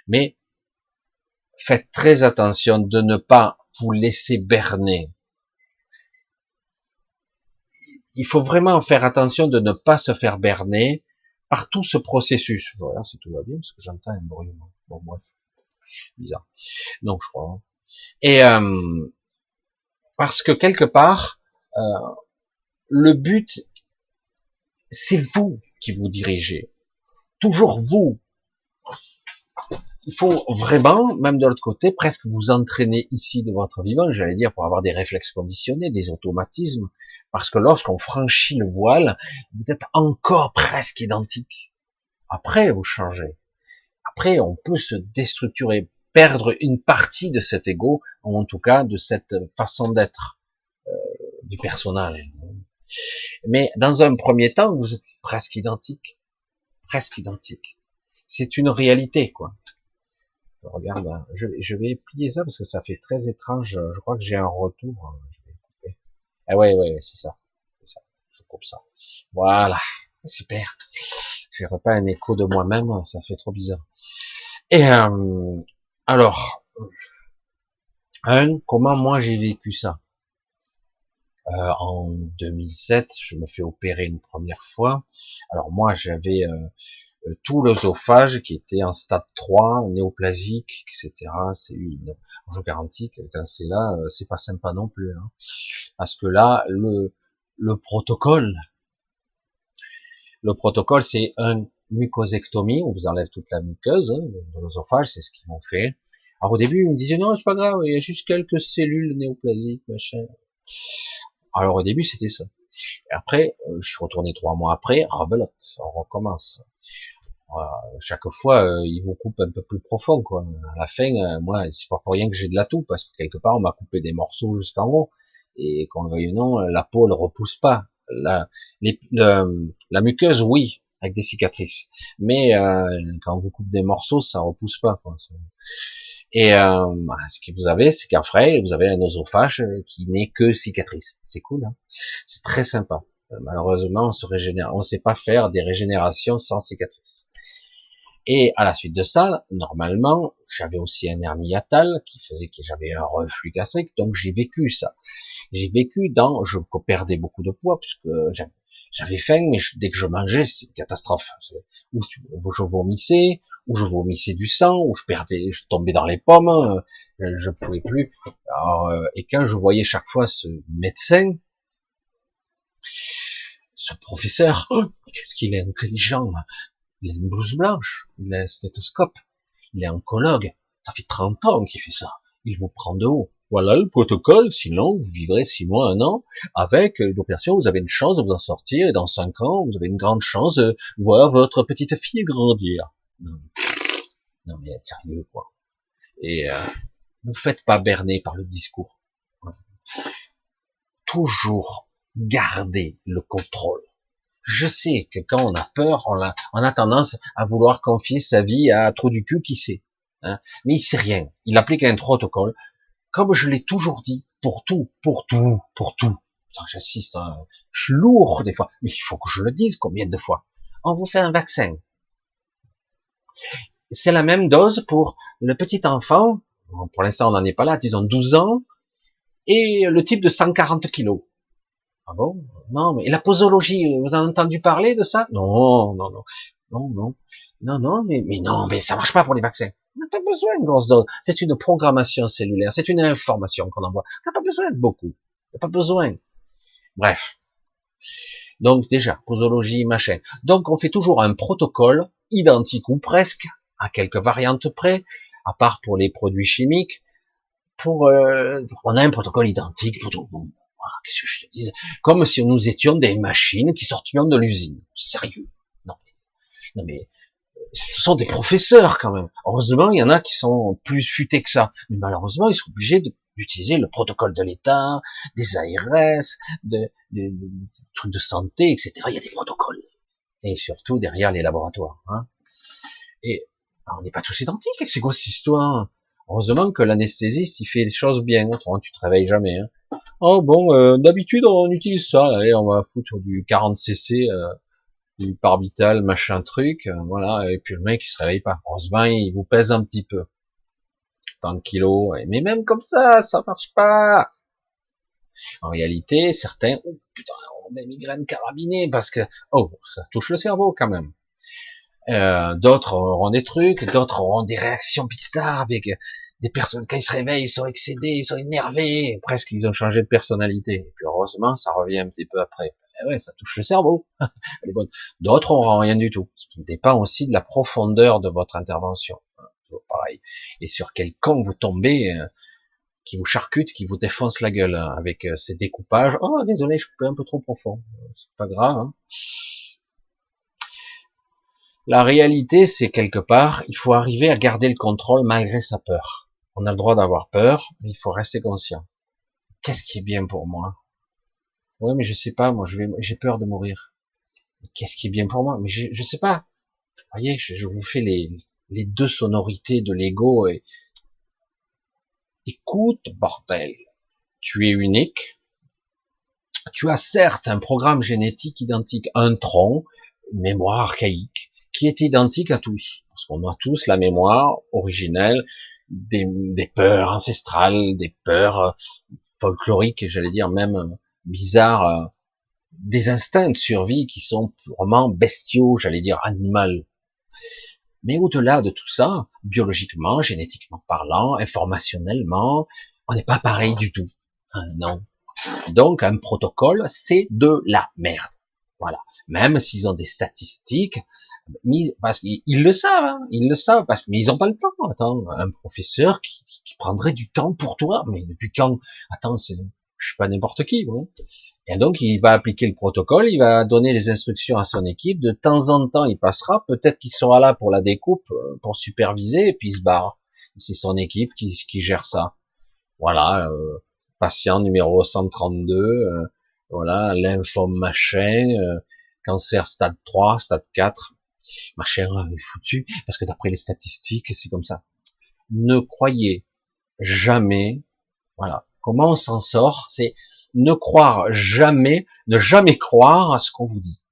Mais faites très attention de ne pas vous laisser berner. Il faut vraiment faire attention de ne pas se faire berner par tout ce processus. Je regarde si tout va bien, parce que j'entends un bruit. Bon, bref. Bizarre. Donc, je crois. Et parce que quelque part, le but, c'est vous qui vous dirigez. Toujours vous. Il faut vraiment, même de l'autre côté, presque vous entraîner ici de votre vivant, j'allais dire, pour avoir des réflexes conditionnés, des automatismes, parce que lorsqu'on franchit le voile, vous êtes encore presque identique. Après, vous changez. Après, on peut se déstructurer, perdre une partie de cet ego, ou en tout cas de cette façon d'être du personnage. Mais dans un premier temps, vous êtes presque identique. Presque identique. C'est une réalité, quoi. Regarde, je vais plier ça parce que ça fait très étrange. Je crois que j'ai un retour. Je vais couper. Ah ouais, ouais, c'est ça. C'est ça. Je coupe ça. Voilà. Super. J'ai pas un écho de moi-même. Ça fait trop bizarre. Et alors, comment moi j'ai vécu ça? En 2007, je me fais opérer une première fois. Alors moi, j'avais tout l'œsophage qui était en stade 3, néoplasique, etc. C'est une, je vous garantis que quand c'est là, c'est pas sympa non plus, hein. Parce que là, le protocole, c'est une mucosectomie, on vous enlève toute la muqueuse hein, de l'œsophage, c'est ce qu'ils m'ont fait. Alors au début, ils me disaient non, c'est pas grave, il y a juste quelques cellules néoplasiques, machin. Alors au début, c'était ça. Et après, je suis retourné 3 mois après, rebelote, on recommence. Chaque fois, ils vous coupent un peu plus profond, quoi. À la fin, moi, c'est pas pour rien que j'ai de la toux, parce que quelque part, on m'a coupé des morceaux jusqu'en haut, et qu'on le veuille ou non, la peau ne repousse pas. La muqueuse, oui, avec des cicatrices, mais quand on vous coupe des morceaux, ça repousse pas, quoi. Et ce que vous avez, c'est qu'après, vous avez un oesophage qui n'est que cicatrice. C'est cool, hein, c'est très sympa. Malheureusement, on se régénère, on sait pas faire des régénérations sans cicatrice. Et à la suite de ça, normalement, j'avais aussi un hernie hiatale qui faisait que j'avais un reflux gastrique, donc j'ai vécu ça. J'ai vécu je perdais beaucoup de poids puisque j'avais faim, mais dès que je mangeais, c'était une catastrophe. Ou je vomissais du sang, ou je tombais dans les pommes, je pouvais plus. Alors, et quand je voyais chaque fois ce médecin, ce professeur, oh, qu'est-ce qu'il est intelligent, il a une blouse blanche, il a un stéthoscope, il est oncologue, ça fait 30 ans qu'il fait ça, il vous prend de haut. Voilà le protocole, sinon vous vivrez 6 mois, 1 an, avec l'opération, vous avez une chance de vous en sortir, et dans 5 ans, vous avez une grande chance de voir votre petite fille grandir. Non, non mais sérieux, quoi. Et ne vous faites pas berner par le discours. Toujours garder le contrôle. Je sais que quand on a peur, on a tendance à vouloir confier sa vie à trop du cul qui sait. Hein, mais il sait rien. Il applique un protocole. Comme je l'ai toujours dit, pour tout, pour tout, pour tout. Putain, j'insiste, hein, je suis lourd des fois, mais il faut que je le dise combien de fois. On vous fait un vaccin. C'est la même dose pour le petit enfant, pour l'instant on n'en est pas là, disons 12 ans, et le type de 140 kilos. Ah bon? Non, mais la posologie, vous en avez entendu parler de ça? Non, non, non, non, non, non, non, mais non, mais ça marche pas pour les vaccins. On n'a pas besoin de grosses doses. C'est une programmation cellulaire, c'est une information qu'on envoie. On n'a pas besoin de beaucoup. On n'a pas besoin. Bref. Donc déjà, posologie, machin. Donc on fait toujours un protocole identique ou presque, à quelques variantes près, à part pour les produits chimiques. On a un protocole identique pour tout le monde. Voilà, qu'est-ce que je te dis? Comme si nous étions des machines qui sortions de l'usine. Sérieux. Non, non mais ce sont des professeurs quand même. Heureusement, il y en a qui sont plus futés que ça. Mais malheureusement, ils sont obligés d'utiliser le protocole de l'État, des ARS, des trucs de santé, etc. Il y a des protocoles. Et surtout derrière les laboratoires. Hein. Et on n'est pas tous identiques. C'est quoi cette histoire? Heureusement que l'anesthésiste, il fait les choses bien. Autrement, tu te réveilles jamais. Hein. Oh bon, d'habitude, on utilise ça. Allez, on va foutre du 40 cc, du parbital, machin truc. Voilà. Et puis le mec, il se réveille pas. Heureusement, il vous pèse un petit peu. Tant de kilos. Mais même comme ça marche pas. En réalité, certains, oh putain, ont des migraines carabinées parce que, oh, ça touche le cerveau quand même. D'autres auront des trucs, d'autres auront des réactions bizarres avec des personnes, quand ils se réveillent, ils sont excédés, ils sont énervés, presque ils ont changé de personnalité. Et puis heureusement, ça revient un petit peu après. Et ouais, ça touche le cerveau. D'autres auront rien du tout. Ça dépend aussi de la profondeur de votre intervention. Toujours pareil. Et sur quel camp vous tombez, qui vous charcute, qui vous défonce la gueule, avec ces découpages. Oh, désolé, je coupais un peu trop profond. C'est pas grave, hein. La réalité, c'est quelque part, il faut arriver à garder le contrôle malgré sa peur. On a le droit d'avoir peur, mais il faut rester conscient. Qu'est-ce qui est bien pour moi? Ouais, mais je sais pas, moi, j'ai peur de mourir. Qu'est-ce qui est bien pour moi? Mais je sais pas. Vous voyez, je vous fais les deux sonorités de l'ego et écoute, bordel. Tu es unique. Tu as certes un programme génétique identique, un tronc, une mémoire archaïque, qui est identique à tous. Parce qu'on a tous la mémoire originelle des peurs ancestrales, des peurs folkloriques, j'allais dire même bizarres, des instincts de survie qui sont purement bestiaux, j'allais dire animal. Mais au-delà de tout ça, biologiquement, génétiquement parlant, informationnellement, on n'est pas pareil du tout. Non. Donc un protocole, c'est de la merde. Voilà. Même s'ils ont des statistiques, parce qu'ils le savent, hein, ils le savent, mais ils n'ont pas le temps. Attends, un professeur qui prendrait du temps pour toi, mais depuis quand? Attends, je suis pas n'importe qui. Hein. Et donc il va appliquer le protocole, il va donner les instructions à son équipe. De temps en temps, il passera. Peut-être qu'il sera là pour la découpe, pour superviser, et puis il se barre. C'est son équipe qui gère ça. Voilà. Patient numéro 132, voilà, lymphome machin, cancer stade 3, stade 4, machin est foutu, parce que d'après les statistiques, c'est comme ça. Ne croyez jamais, voilà, comment on s'en sort, c'est ne croire jamais, ne jamais croire à ce qu'on vous dit.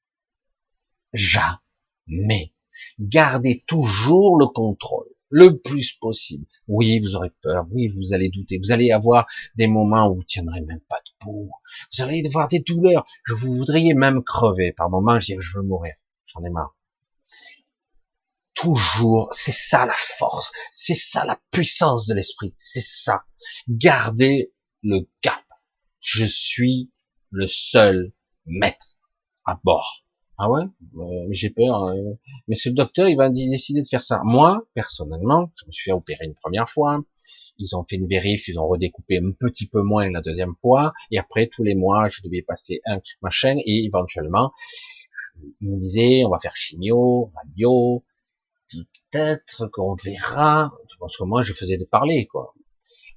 Jamais. Gardez toujours le contrôle, le plus possible. Oui, vous aurez peur, oui, vous allez douter, vous allez avoir des moments où vous tiendrez même pas debout, vous allez avoir des douleurs, vous voudriez même crever, par moments, je dis, je veux mourir, j'en ai marre. Toujours, c'est ça la force, c'est ça la puissance de l'esprit, c'est ça. Gardez le cap. Je suis le seul maître à bord. Ah ouais, j'ai peur. Mais c'est le docteur, il va décider de faire ça. Moi, personnellement, je me suis fait opérer une première fois. Ils ont fait une vérif, ils ont redécoupé un petit peu moins la deuxième fois, et après, tous les mois, je devais passer un machin, et éventuellement, ils me disaient, on va faire chimio, radio, puis peut-être qu'on verra, parce que moi, je faisais des parler, quoi.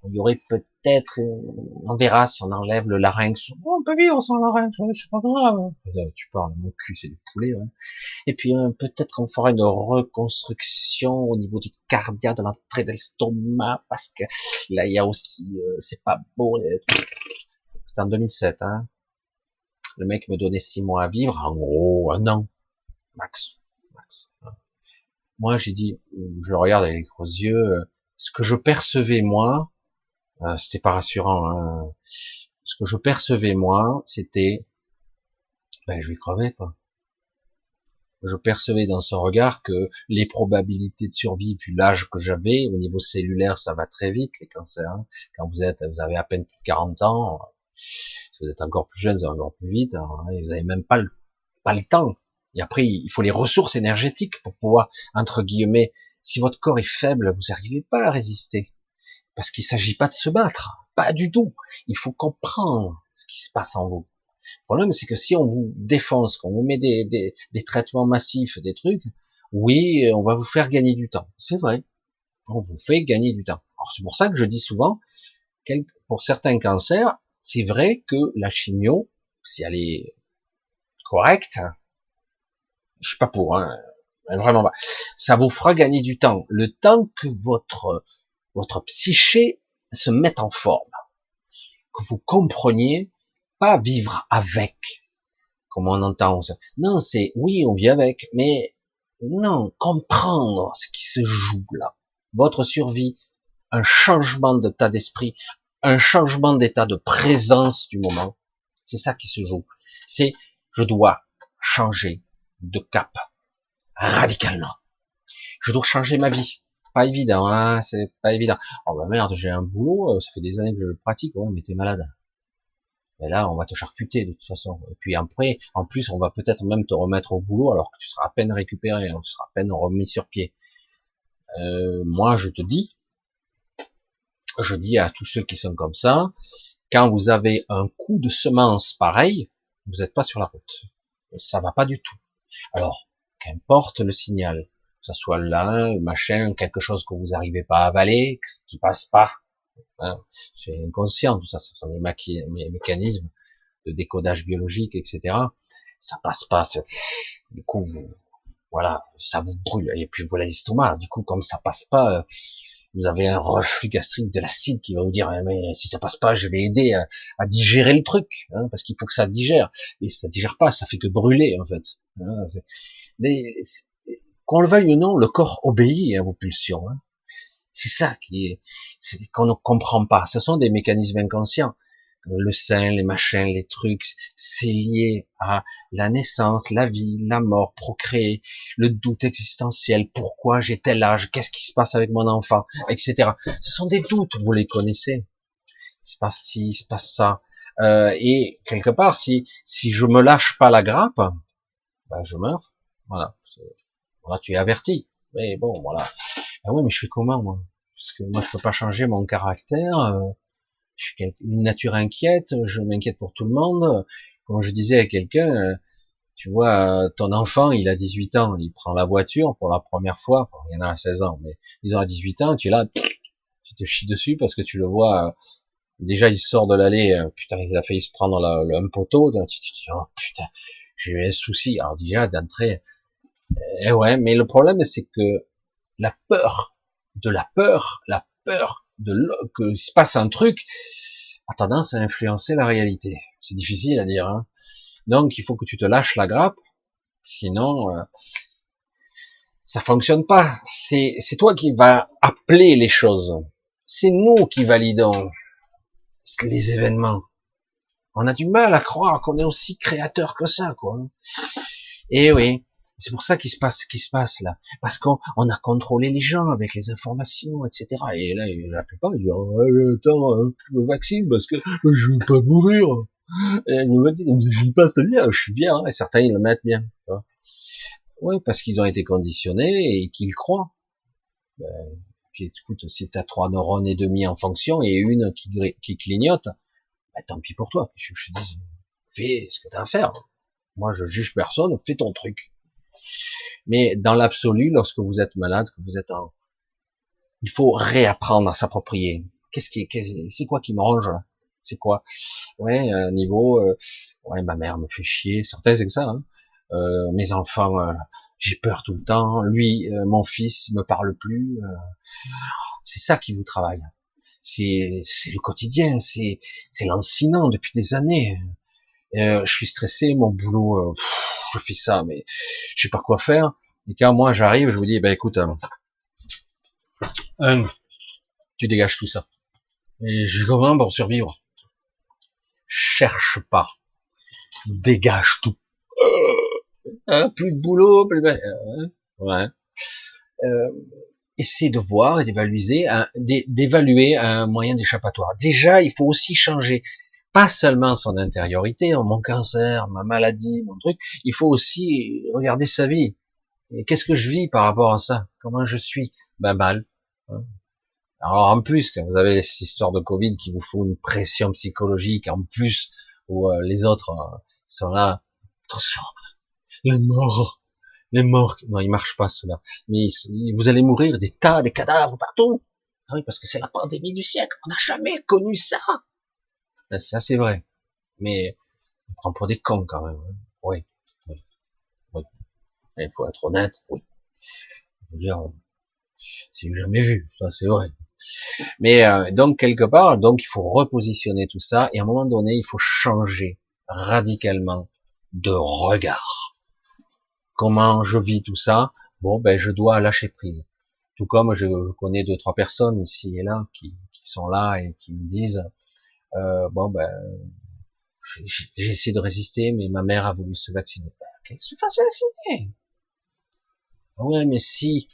Il y aurait peut-être, on verra si on enlève le larynx. Oh, on peut vivre sans larynx, c'est pas grave. Tu parles, mon cul, c'est du poulet, ouais. Et puis peut-être qu'on fera une reconstruction au niveau du cardia, de l'entrée de l'estomac, parce que là il y a aussi, c'est pas beau. C'était en 2007, hein. Le mec me donnait 6 mois à vivre, en gros un an max, max. Moi j'ai dit, je le regarde avec les gros yeux, ce que je percevais moi, c'était pas rassurant. Hein. Ce que je percevais moi, c'était, ben je vais crever quoi. Je percevais dans son regard que les probabilités de survie, vu l'âge que j'avais, au niveau cellulaire, ça va très vite, les cancers. Hein. Quand vous avez à peine plus de 40 ans, si vous êtes encore plus jeune, ça va encore plus vite, hein, et vous avez même pas le temps. Et après, il faut les ressources énergétiques pour pouvoir, entre guillemets, si votre corps est faible, vous n'arrivez pas à résister. Parce qu'il s'agit pas de se battre. Pas du tout. Il faut comprendre ce qui se passe en vous. Le problème, c'est que si on vous défonce, qu'on vous met des traitements massifs, des trucs, oui, on va vous faire gagner du temps. C'est vrai. On vous fait gagner du temps. Alors, c'est pour ça que je dis souvent, pour certains cancers, c'est vrai que la chimio, si elle est correcte, je suis pas pour, hein, vraiment pas. Ça vous fera gagner du temps. Le temps que votre psyché se mette en forme. Que vous compreniez, pas vivre avec, comme on entend. Non, c'est, oui, on vit avec, mais non, comprendre ce qui se joue là. Votre survie, un changement d'état d'esprit, un changement d'état de présence du moment. C'est ça qui se joue. C'est, je dois changer de cap radicalement. Je dois changer ma vie. Pas évident, hein, c'est pas évident. Oh bah merde, j'ai un boulot, ça fait des années que je le pratique, ouais, mais t'es malade. Et là, on va te charcuter de toute façon. Et puis après, en plus, on va peut-être même te remettre au boulot alors que tu seras à peine récupéré, hein, tu seras à peine remis sur pied. Moi, je dis à tous ceux qui sont comme ça, quand vous avez un coup de semence pareil, vous n'êtes pas sur la route. Ça va pas du tout. Alors, qu'importe le signal, que ce soit là, le machin, quelque chose que vous n'arrivez pas à avaler, qui passe pas, hein, c'est inconscient, tout ça, ce sont des mécanismes de décodage biologique, etc. Ça passe pas, du coup, voilà, ça vous brûle, et puis voilà l'estomac, du coup, comme ça passe pas, vous avez un reflux gastrique de l'acide qui va vous dire, mais si ça passe pas, je vais aider à digérer le truc, hein, parce qu'il faut que ça digère, et si ça digère pas, ça fait que brûler, en fait. Hein, mais, qu'on le veuille ou non, le corps obéit à vos pulsions. Hein. C'est ça qu'on ne comprend pas. Ce sont des mécanismes inconscients. Le sein, les machins, les trucs, c'est lié à la naissance, la vie, la mort, procréer, le doute existentiel, pourquoi j'ai tel âge, qu'est-ce qui se passe avec mon enfant, etc. Ce sont des doutes, vous les connaissez. Il se passe ci, il se passe ça. Et quelque part, si je me lâche pas la grappe, ben je meurs. Voilà. Voilà, tu es averti. Mais bon, voilà. Ah ouais, mais je fais comment, moi? Parce que moi, je peux pas changer mon caractère. Je suis une nature inquiète. Je m'inquiète pour tout le monde. Comme je disais à quelqu'un, tu vois, ton enfant, il a 18 ans, il prend la voiture pour la première fois. Bon, il y en a à 16 ans, mais disons à 18 ans, tu es là, tu te chies dessus parce que tu le vois. Déjà, il sort de l'allée. Putain, il a failli se prendre un poteau. Donc, tu te dis, oh putain, j'ai eu un souci. Alors déjà, d'entrée, ouais, mais le problème, c'est que la peur qu'il se passe un truc, a tendance à influencer la réalité. C'est difficile à dire, hein. Donc, il faut que tu te lâches la grappe, sinon, ça fonctionne pas. C'est toi qui vas appeler les choses. C'est nous qui validons les événements. On a du mal à croire qu'on est aussi créateur que ça, quoi. Et oui. C'est pour ça qu'il se passe ce qui se passe là. Parce qu'on a contrôlé les gens avec les informations, etc. Et là, la plupart, ils disent, oh, attends, je me vaccine parce que je veux pas mourir. Et le mec dit, je ne pas c'est-à-dire, je suis bien, hein. Et certains, ils le mettent bien. Oui, parce qu'ils ont été conditionnés et qu'ils croient. Ben, écoute, si t'as 3 neurones et demi en fonction et une qui clignote, bah, tant pis pour toi. Je dis, fais ce que t'as à faire. Moi, je juge personne, fais ton truc. Mais dans l'absolu, lorsque vous êtes malade, que vous êtes en, il faut réapprendre à s'approprier. C'est quoi qui me ronge là? C'est quoi? Ouais, niveau, ouais, ma mère me fait chier. Certains c'est que ça. Hein. Mes enfants, j'ai peur tout le temps. Lui, mon fils, il me parle plus. C'est ça qui vous travaille. C'est le quotidien. C'est lancinant depuis des années. Je suis stressé, mon boulot, je fais ça, mais je sais pas quoi faire. Et quand moi j'arrive, je vous dis, ben écoute, tu dégages tout ça. Et je comment pour survivre? Cherche pas, dégage tout. Plus de boulot, plus de... ouais. Euh, essaie de voir et d'évaluer un moyen d'échappatoire. Déjà, il faut aussi changer, pas seulement son intériorité, mon cancer, ma maladie, mon truc. Il faut aussi regarder sa vie. Et qu'est-ce que je vis par rapport à ça? Comment je suis? Ben mal. Hein. Alors en plus, quand vous avez cette histoire de Covid qui vous fout une pression psychologique, en plus où les autres sont là, attention, les morts, non, ils marchent pas ceux-là, mais vous allez mourir des cadavres partout. Ah oui, parce que c'est la pandémie du siècle, on n'a jamais connu ça. Ça c'est vrai, mais on prend pour des cons quand même. Hein. Oui, oui, oui. Il faut être honnête, oui. Je veux dire, c'est jamais vu, ça c'est vrai. Mais donc quelque part, donc il faut repositionner tout ça et à un moment donné, il faut changer radicalement de regard. Comment je vis tout ça? Bon, ben je dois lâcher prise. Tout comme je connais 2, 3 personnes ici et là qui sont là et qui me disent bon ben j'ai essayé de résister, mais ma mère a voulu se vacciner. Ben, qu'elle se fasse vacciner. Ouais, mais si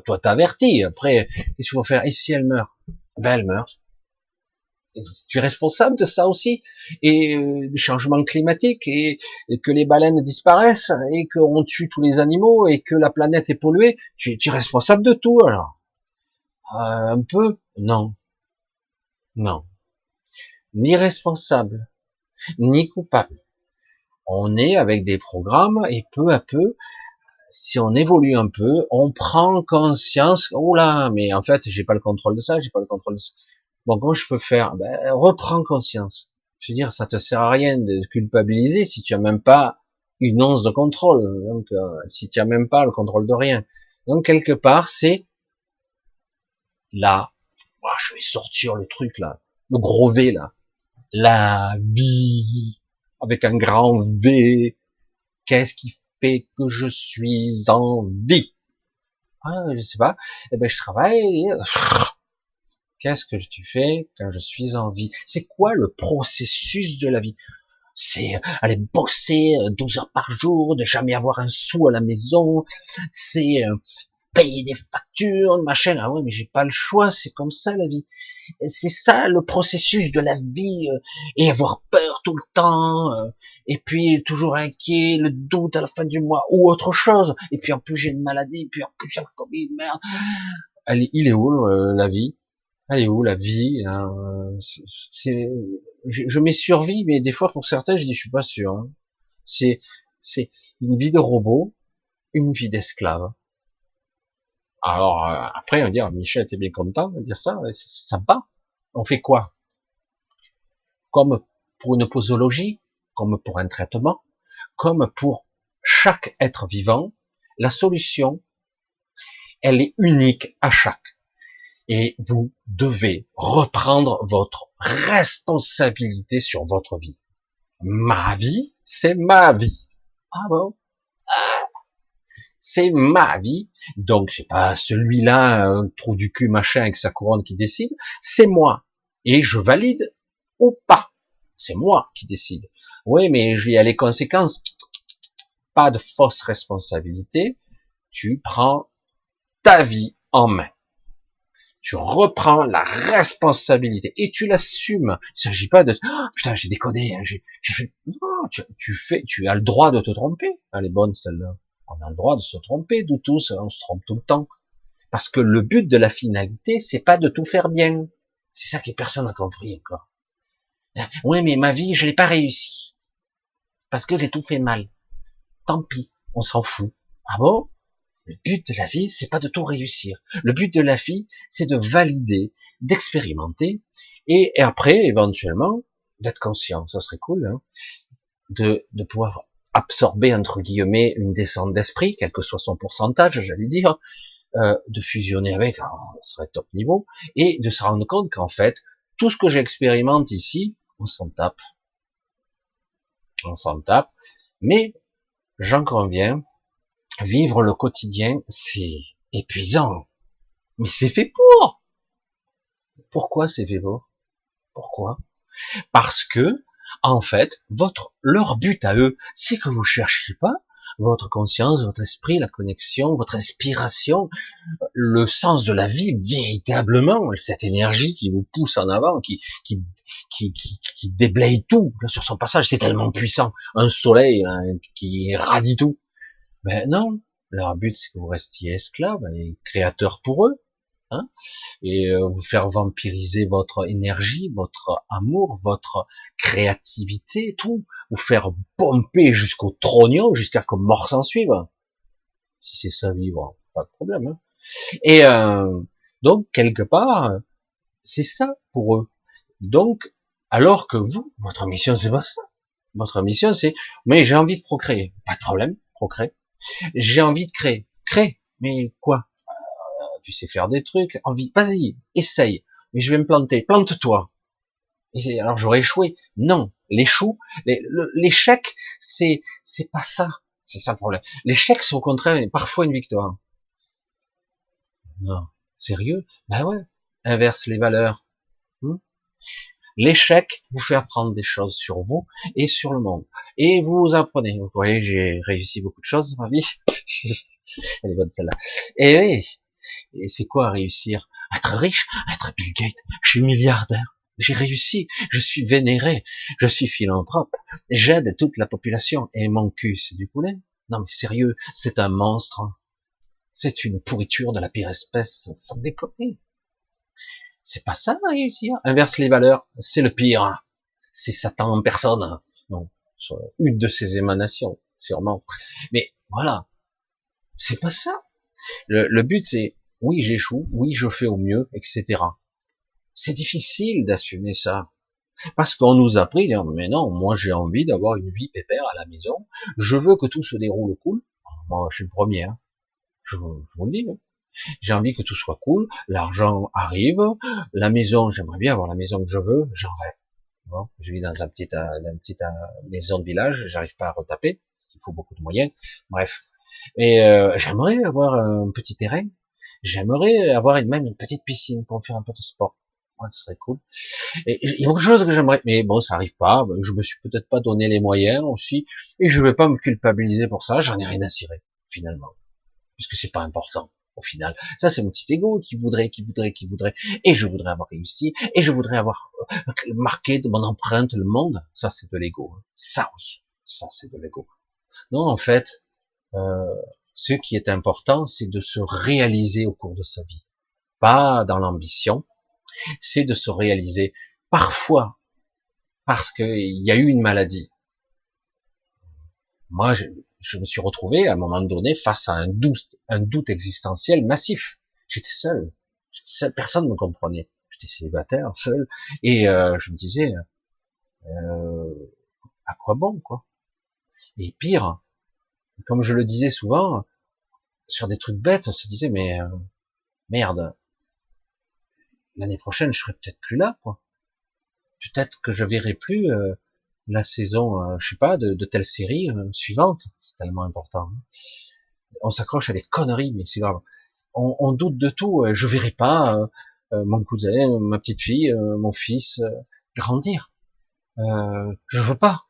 toi t'avertis. Après, qu'est-ce qu'il faut faire? Et si elle meurt? Ben elle meurt. Tu es responsable de ça aussi, et du changement climatique, et que les baleines disparaissent, et qu'on tue tous les animaux, et que la planète est polluée. Tu es responsable de tout alors. Un peu? Non, non. Ni responsable, ni coupable. On est avec des programmes, et peu à peu, si on évolue un peu, on prend conscience. Oh là, mais en fait, j'ai pas le contrôle de ça, j'ai pas le contrôle de ça. Bon, comment je peux faire? Ben, reprends conscience. Je veux dire, ça te sert à rien de culpabiliser si tu as même pas une once de contrôle. Donc, si tu as même pas le contrôle de rien. Donc, quelque part, c'est là. Oh, je vais sortir le truc là, le gros V là. La vie avec un grand V. Qu'est-ce qui fait que je suis en vie? Ah, je sais pas. Eh ben, je travaille. Qu'est-ce que tu fais quand je suis en vie? C'est quoi le processus de la vie? C'est aller bosser 12 heures par jour, de jamais avoir un sou à la maison, c'est payer des factures, machin. Ah ouais, mais j'ai pas le choix, c'est comme ça la vie. C'est ça le processus de la vie, et avoir peur tout le temps, et puis toujours inquiet, le doute à la fin du mois, ou autre chose. Et puis en plus j'ai une maladie, puis en plus j'ai le Covid, merde. Allez, il est où la vie? Elle est où la vie? C'est, je mets survie, mais des fois pour certains, je dis je suis pas sûr. Hein. C'est, c'est une vie de robot, une vie d'esclave. Alors après, on va dire Michel était bien content de dire ça, c'est sympa. On fait quoi? Comme pour une posologie, comme pour un traitement, comme pour chaque être vivant, la solution, elle est unique à chaque. Et vous devez reprendre votre responsabilité sur votre vie. Ma vie, c'est ma vie. Ah bon? C'est ma vie. Donc, c'est pas celui-là, un trou du cul machin avec sa couronne qui décide. C'est moi. Et je valide ou pas. C'est moi qui décide. Oui, mais il y a les conséquences. Pas de fausse responsabilité. Tu prends ta vie en main. Tu reprends la responsabilité et tu l'assumes. Il s'agit pas de oh, putain j'ai déconné, hein, j'ai fait non, tu as le droit de te tromper. Elle est bonne celle-là. On a le droit de se tromper, nous tous, on se trompe tout le temps. Parce que le but de la finalité, c'est pas de tout faire bien. C'est ça que personne n'a compris encore. Oui, mais ma vie, je l'ai pas réussi. Parce que j'ai tout fait mal. Tant pis, on s'en fout. Ah bon? Le but de la vie, c'est pas de tout réussir. Le but de la vie, c'est de valider, d'expérimenter, et après, éventuellement, d'être conscient. Ça serait cool, hein, de pouvoir absorber, entre guillemets, une descente d'esprit, quel que soit son pourcentage, j'allais dire, de fusionner avec, alors, ce serait top niveau, et de se rendre compte qu'en fait, tout ce que j'expérimente ici, on s'en tape. On s'en tape. Mais, j'en conviens, vivre le quotidien, c'est épuisant. Mais c'est fait pour. Pourquoi c'est fait pour? Pourquoi? Parce que, en fait, leur but à eux, c'est que vous cherchiez pas votre conscience, votre esprit, la connexion, votre inspiration, le sens de la vie, véritablement, cette énergie qui vous pousse en avant, qui déblaye tout sur son passage, c'est tellement puissant. Un soleil hein, qui irradie tout. Ben non, leur but c'est que vous restiez esclaves et créateurs pour eux, hein, et vous faire vampiriser votre énergie, votre amour, votre créativité, tout, vous faire pomper jusqu'au trognon, jusqu'à que mort s'en suive. Si c'est ça vivre, pas de problème. Hein. Et donc quelque part, c'est ça pour eux. Donc, alors que vous, votre mission c'est pas ça. Votre mission c'est, mais j'ai envie de procréer, pas de problème, procréer. J'ai envie de créer. Crée. Mais quoi? Tu sais faire des trucs. Envie. Vas-y. Essaye. Mais je vais me planter. Plante-toi. Et alors j'aurais échoué. Non. L'échec, c'est pas ça. C'est ça le problème. L'échec, c'est au contraire parfois une victoire. Non. Sérieux? Ben ouais. Inverse les valeurs. L'échec vous fait apprendre des choses sur vous et sur le monde. Et vous apprenez. Vous voyez, j'ai réussi beaucoup de choses dans ma vie. Elle est bonne celle-là. Et oui, et c'est quoi réussir? Être riche, être Bill Gates. Je suis milliardaire. J'ai réussi. Je suis vénéré. Je suis philanthrope. J'aide toute la population. Et mon cul, c'est du poulet? Non mais sérieux, c'est un monstre. C'est une pourriture de la pire espèce. Sans déconner. C'est pas ça réussir. Inverse les valeurs, c'est le pire. C'est Satan en personne. Non, une de ses émanations, sûrement. Mais voilà, c'est pas ça. Le but c'est, oui j'échoue, oui je fais au mieux, etc. C'est difficile d'assumer ça. Parce qu'on nous a pris, mais non, moi j'ai envie d'avoir une vie pépère à la maison. Je veux que tout se déroule cool. Moi je suis le premier, hein. Je vous le dis. Hein. J'ai envie que tout soit cool, l'argent arrive, la maison, j'aimerais bien avoir la maison que je veux, j'en rêve. Bon, je vis dans une petite maison de village, j'arrive pas à retaper, parce qu'il faut beaucoup de moyens. Bref, et j'aimerais avoir un petit terrain, j'aimerais avoir même une petite piscine pour faire un peu de sport. Ouais, ce serait cool. Et il y a beaucoup de choses que j'aimerais, mais bon, ça arrive pas. Je me suis peut-être pas donné les moyens aussi, et je vais pas me culpabiliser pour ça. J'en ai rien à cirer finalement, puisque c'est pas important. Au final, ça c'est mon petit ego qui voudrait, et je voudrais avoir réussi, et je voudrais avoir marqué de mon empreinte le monde. Ça c'est de l'ego. Ça oui, ça c'est de l'ego. Non, en fait, ce qui est important, c'est de se réaliser au cours de sa vie, pas dans l'ambition. C'est de se réaliser parfois parce qu'il y a eu une maladie. Moi, je me suis retrouvé à un moment donné face à un doute existentiel massif. J'étais seul, personne ne me comprenait. J'étais célibataire, seul, et je me disais, à quoi bon, quoi. Et pire, comme je le disais souvent, sur des trucs bêtes, on se disait, mais merde, l'année prochaine, je serai peut-être plus là, quoi. Peut-être que je verrai plus la saison, je sais pas, de telle série suivante. C'est tellement important. On s'accroche à des conneries, mais c'est grave. On doute de tout. Je verrai pas mon cousin, ma petite fille, mon fils grandir. Je veux pas.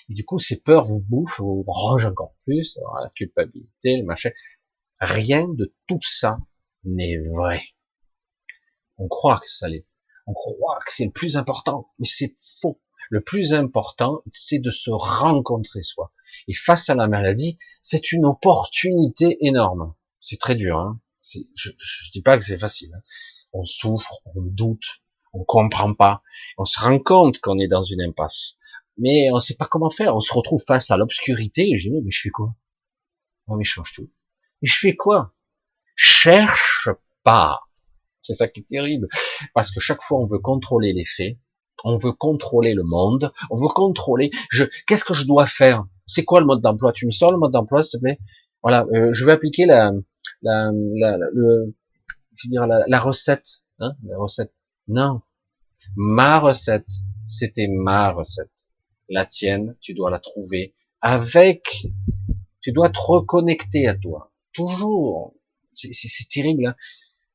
Et du coup, ces peurs vous bouffent, vous rongent encore plus. La culpabilité, le machin. Rien de tout ça n'est vrai. On croit que ça l'est. On croit que c'est le plus important, mais c'est faux. Le plus important, c'est de se rencontrer soi. Et face à la maladie, c'est une opportunité énorme. C'est très dur, hein. Je dis pas que c'est facile, hein. On souffre, on doute, on comprend pas, on se rend compte qu'on est dans une impasse, mais on sait pas comment faire. On se retrouve face à l'obscurité. Et je dis mais je fais quoi? Oh, mais je change tout. Mais je fais quoi? Cherche pas. C'est ça qui est terrible, parce que chaque fois on veut contrôler les faits, on veut contrôler le monde, on veut contrôler. Qu'est-ce que je dois faire? C'est quoi le mode d'emploi? Tu me sors le mode d'emploi, s'il te plaît? Voilà, je vais appliquer je veux dire la recette, hein, la recette. Non, ma recette, c'était ma recette. La tienne, tu dois la trouver avec. Tu dois te reconnecter à toi, toujours. C'est terrible, hein.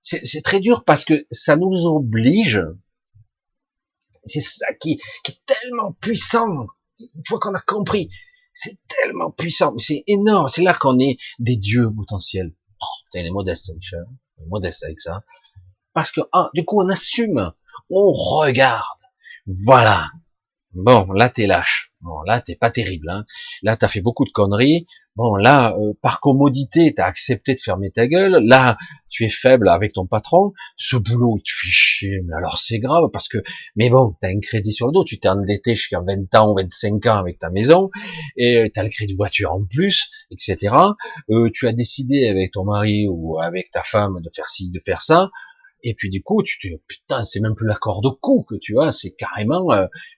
C'est très dur parce que ça nous oblige. C'est ça qui est tellement puissant. Une fois qu'on a compris, c'est tellement puissant, mais c'est énorme. C'est là qu'on est des dieux potentiels. Oh, putain, il est modeste, Michel. Il est modeste avec ça. Parce que, du coup, on assume. On regarde. Voilà. Bon, là, t'es lâche. Bon, là, t'es pas terrible, hein. Là, t'as fait beaucoup de conneries. Bon, là, par commodité, t'as accepté de fermer ta gueule. Là, tu es faible avec ton patron. Ce boulot, il te fait chier. Mais alors, c'est grave parce que, mais bon, t'as un crédit sur le dos. Tu t'es endetté jusqu'à 20 ans ou 25 ans avec ta maison. Et t'as le crédit de voiture en plus, etc. Tu as décidé avec ton mari ou avec ta femme de faire ci, de faire ça. Et puis du coup, putain, c'est même plus l'accord de coup que tu as, c'est carrément,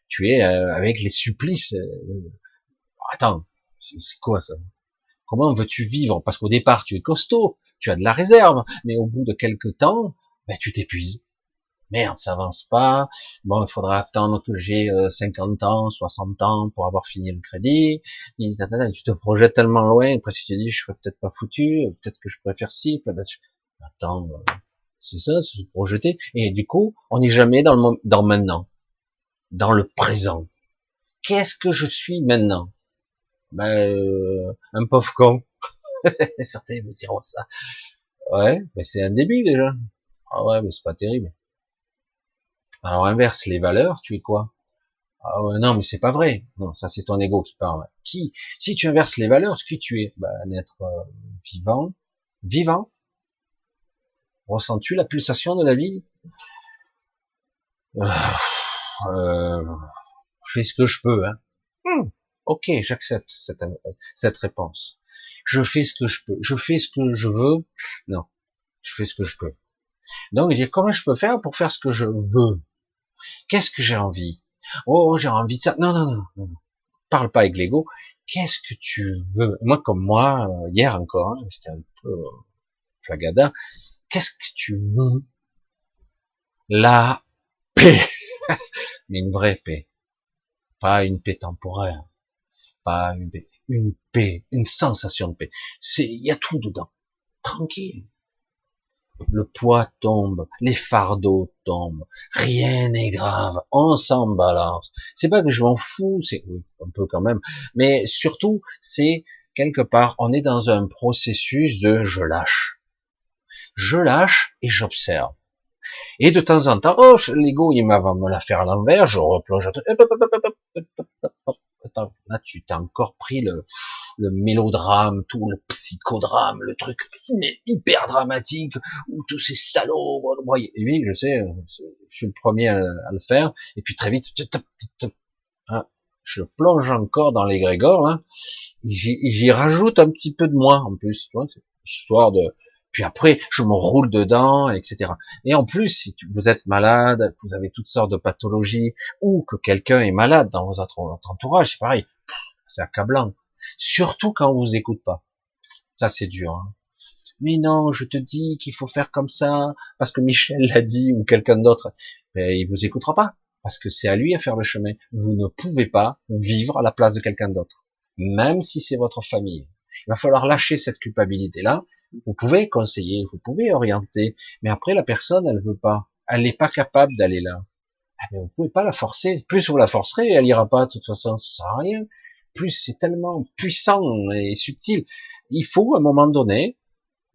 tu es avec les supplices. Attends, c'est quoi ça? Comment veux-tu vivre? Parce qu'au départ, tu es costaud, tu as de la réserve, mais au bout de quelques temps, ben, tu t'épuises. Merde, ça avance pas. Bon, il faudra attendre que j'ai 50 ans, 60 ans pour avoir fini le crédit. Et tu te projettes tellement loin, après tu te dis, je serais peut-être pas foutu, peut-être que je pourrais faire ci, peut-être. Attends. C'est ça, se projeter. Et du coup, on n'est jamais dans maintenant, dans le présent. Qu'est-ce que je suis maintenant? Ben, un pauvre con. Certains me diront ça. Ouais, mais c'est un début déjà. Ah ouais, mais c'est pas terrible. Alors inverse les valeurs, tu es quoi? Ah ouais, non, mais c'est pas vrai. Non, ça c'est ton ego qui parle. Si tu inverses les valeurs, qui tu es? Ben, un être vivant, vivant. Ressens-tu la pulsation de la vie? Euh, je fais ce que je peux, hein. Ok, j'accepte cette réponse. Je fais ce que je peux. Je fais ce que je veux. Non, je fais ce que je peux. Donc, comment je peux faire pour faire ce que je veux? Qu'est-ce que j'ai envie? Oh, j'ai envie de ça. Non, non, non, non. Parle pas avec l'ego. Qu'est-ce que tu veux? Moi, comme moi, hier encore, hein, j'étais un peu flagada. Qu'est-ce que tu veux? La paix. Mais une vraie paix. Pas une paix temporaire. Pas une paix, une sensation de paix. Il y a tout dedans. Tranquille. Le poids tombe, les fardeaux tombent, rien n'est grave, on s'en balance. C'est pas que je m'en fous, oui, un peu quand même, mais surtout, c'est quelque part, on est dans un processus de je lâche. Je lâche et j'observe. Et de temps en temps, oh, l'ego, il va me la faire à l'envers, je replonge. Attends, là, tu t'as encore pris le mélodrame, tout le psychodrame, le truc hyper dramatique, où tous ces salauds, oui, je sais, je suis le premier à le faire, et puis très vite, hein, je plonge encore dans l'égrégore, là, j'y rajoute un petit peu de moi, en plus, tu vois, histoire de, puis après, je me roule dedans, etc. Et en plus, si vous êtes malade, que vous avez toutes sortes de pathologies, ou que quelqu'un est malade dans votre entourage, c'est pareil, c'est accablant. Surtout quand on vous écoute pas. Ça, c'est dur. Hein. Mais non, je te dis qu'il faut faire comme ça, parce que Michel l'a dit, ou quelqu'un d'autre. Mais il vous écoutera pas, parce que c'est à lui à faire le chemin. Vous ne pouvez pas vivre à la place de quelqu'un d'autre, même si c'est votre famille. Il va falloir lâcher cette culpabilité-là. Vous pouvez conseiller, vous pouvez orienter, mais après la personne, elle veut pas. Elle n'est pas capable d'aller là. Ah, mais vous pouvez pas la forcer. Plus vous la forcerez, elle ira pas. De toute façon, ça sert à rien. Plus c'est tellement puissant et subtil. Il faut, à un moment donné,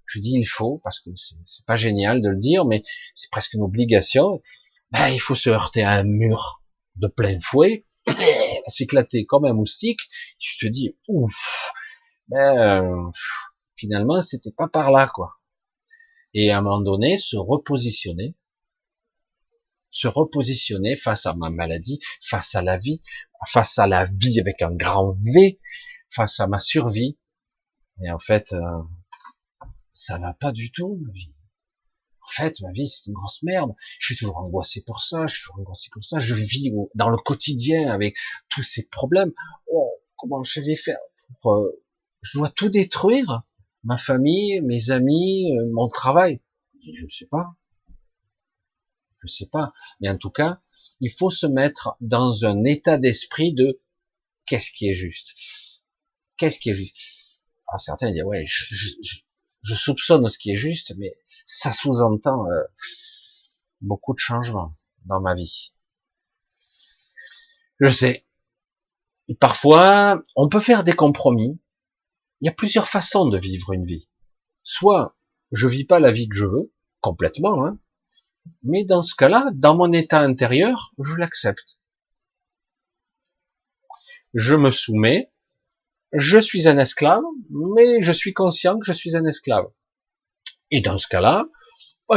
je dis il faut, parce que c'est pas génial de le dire, mais c'est presque une obligation. Ben, il faut se heurter à un mur de plein fouet, s'éclater comme un moustique. Tu te dis, ouf, ben, finalement, c'était pas par là, quoi. Et à un moment donné, se repositionner face à ma maladie, face à la vie avec un grand V, face à ma survie. Et en fait, ça va pas du tout, ma vie. En fait, ma vie, c'est une grosse merde. Je suis toujours angoissé pour ça, je suis toujours angoissé comme ça. Je vis dans le quotidien avec tous ces problèmes. Oh, comment je vais faire pour, je dois tout détruire. Ma famille, mes amis, mon travail. Je sais pas. Je sais pas. Mais en tout cas, il faut se mettre dans un état d'esprit de qu'est-ce qui est juste. Qu'est-ce qui est juste? Alors certains disent, ouais, je soupçonne ce qui est juste, mais ça sous-entend beaucoup de changements dans ma vie. Je sais. Et parfois, on peut faire des compromis. Il y a plusieurs façons de vivre une vie. Soit, je vis pas la vie que je veux, complètement, hein, mais dans ce cas-là, dans mon état intérieur, je l'accepte. Je me soumets, je suis un esclave, mais je suis conscient que je suis un esclave. Et dans ce cas-là,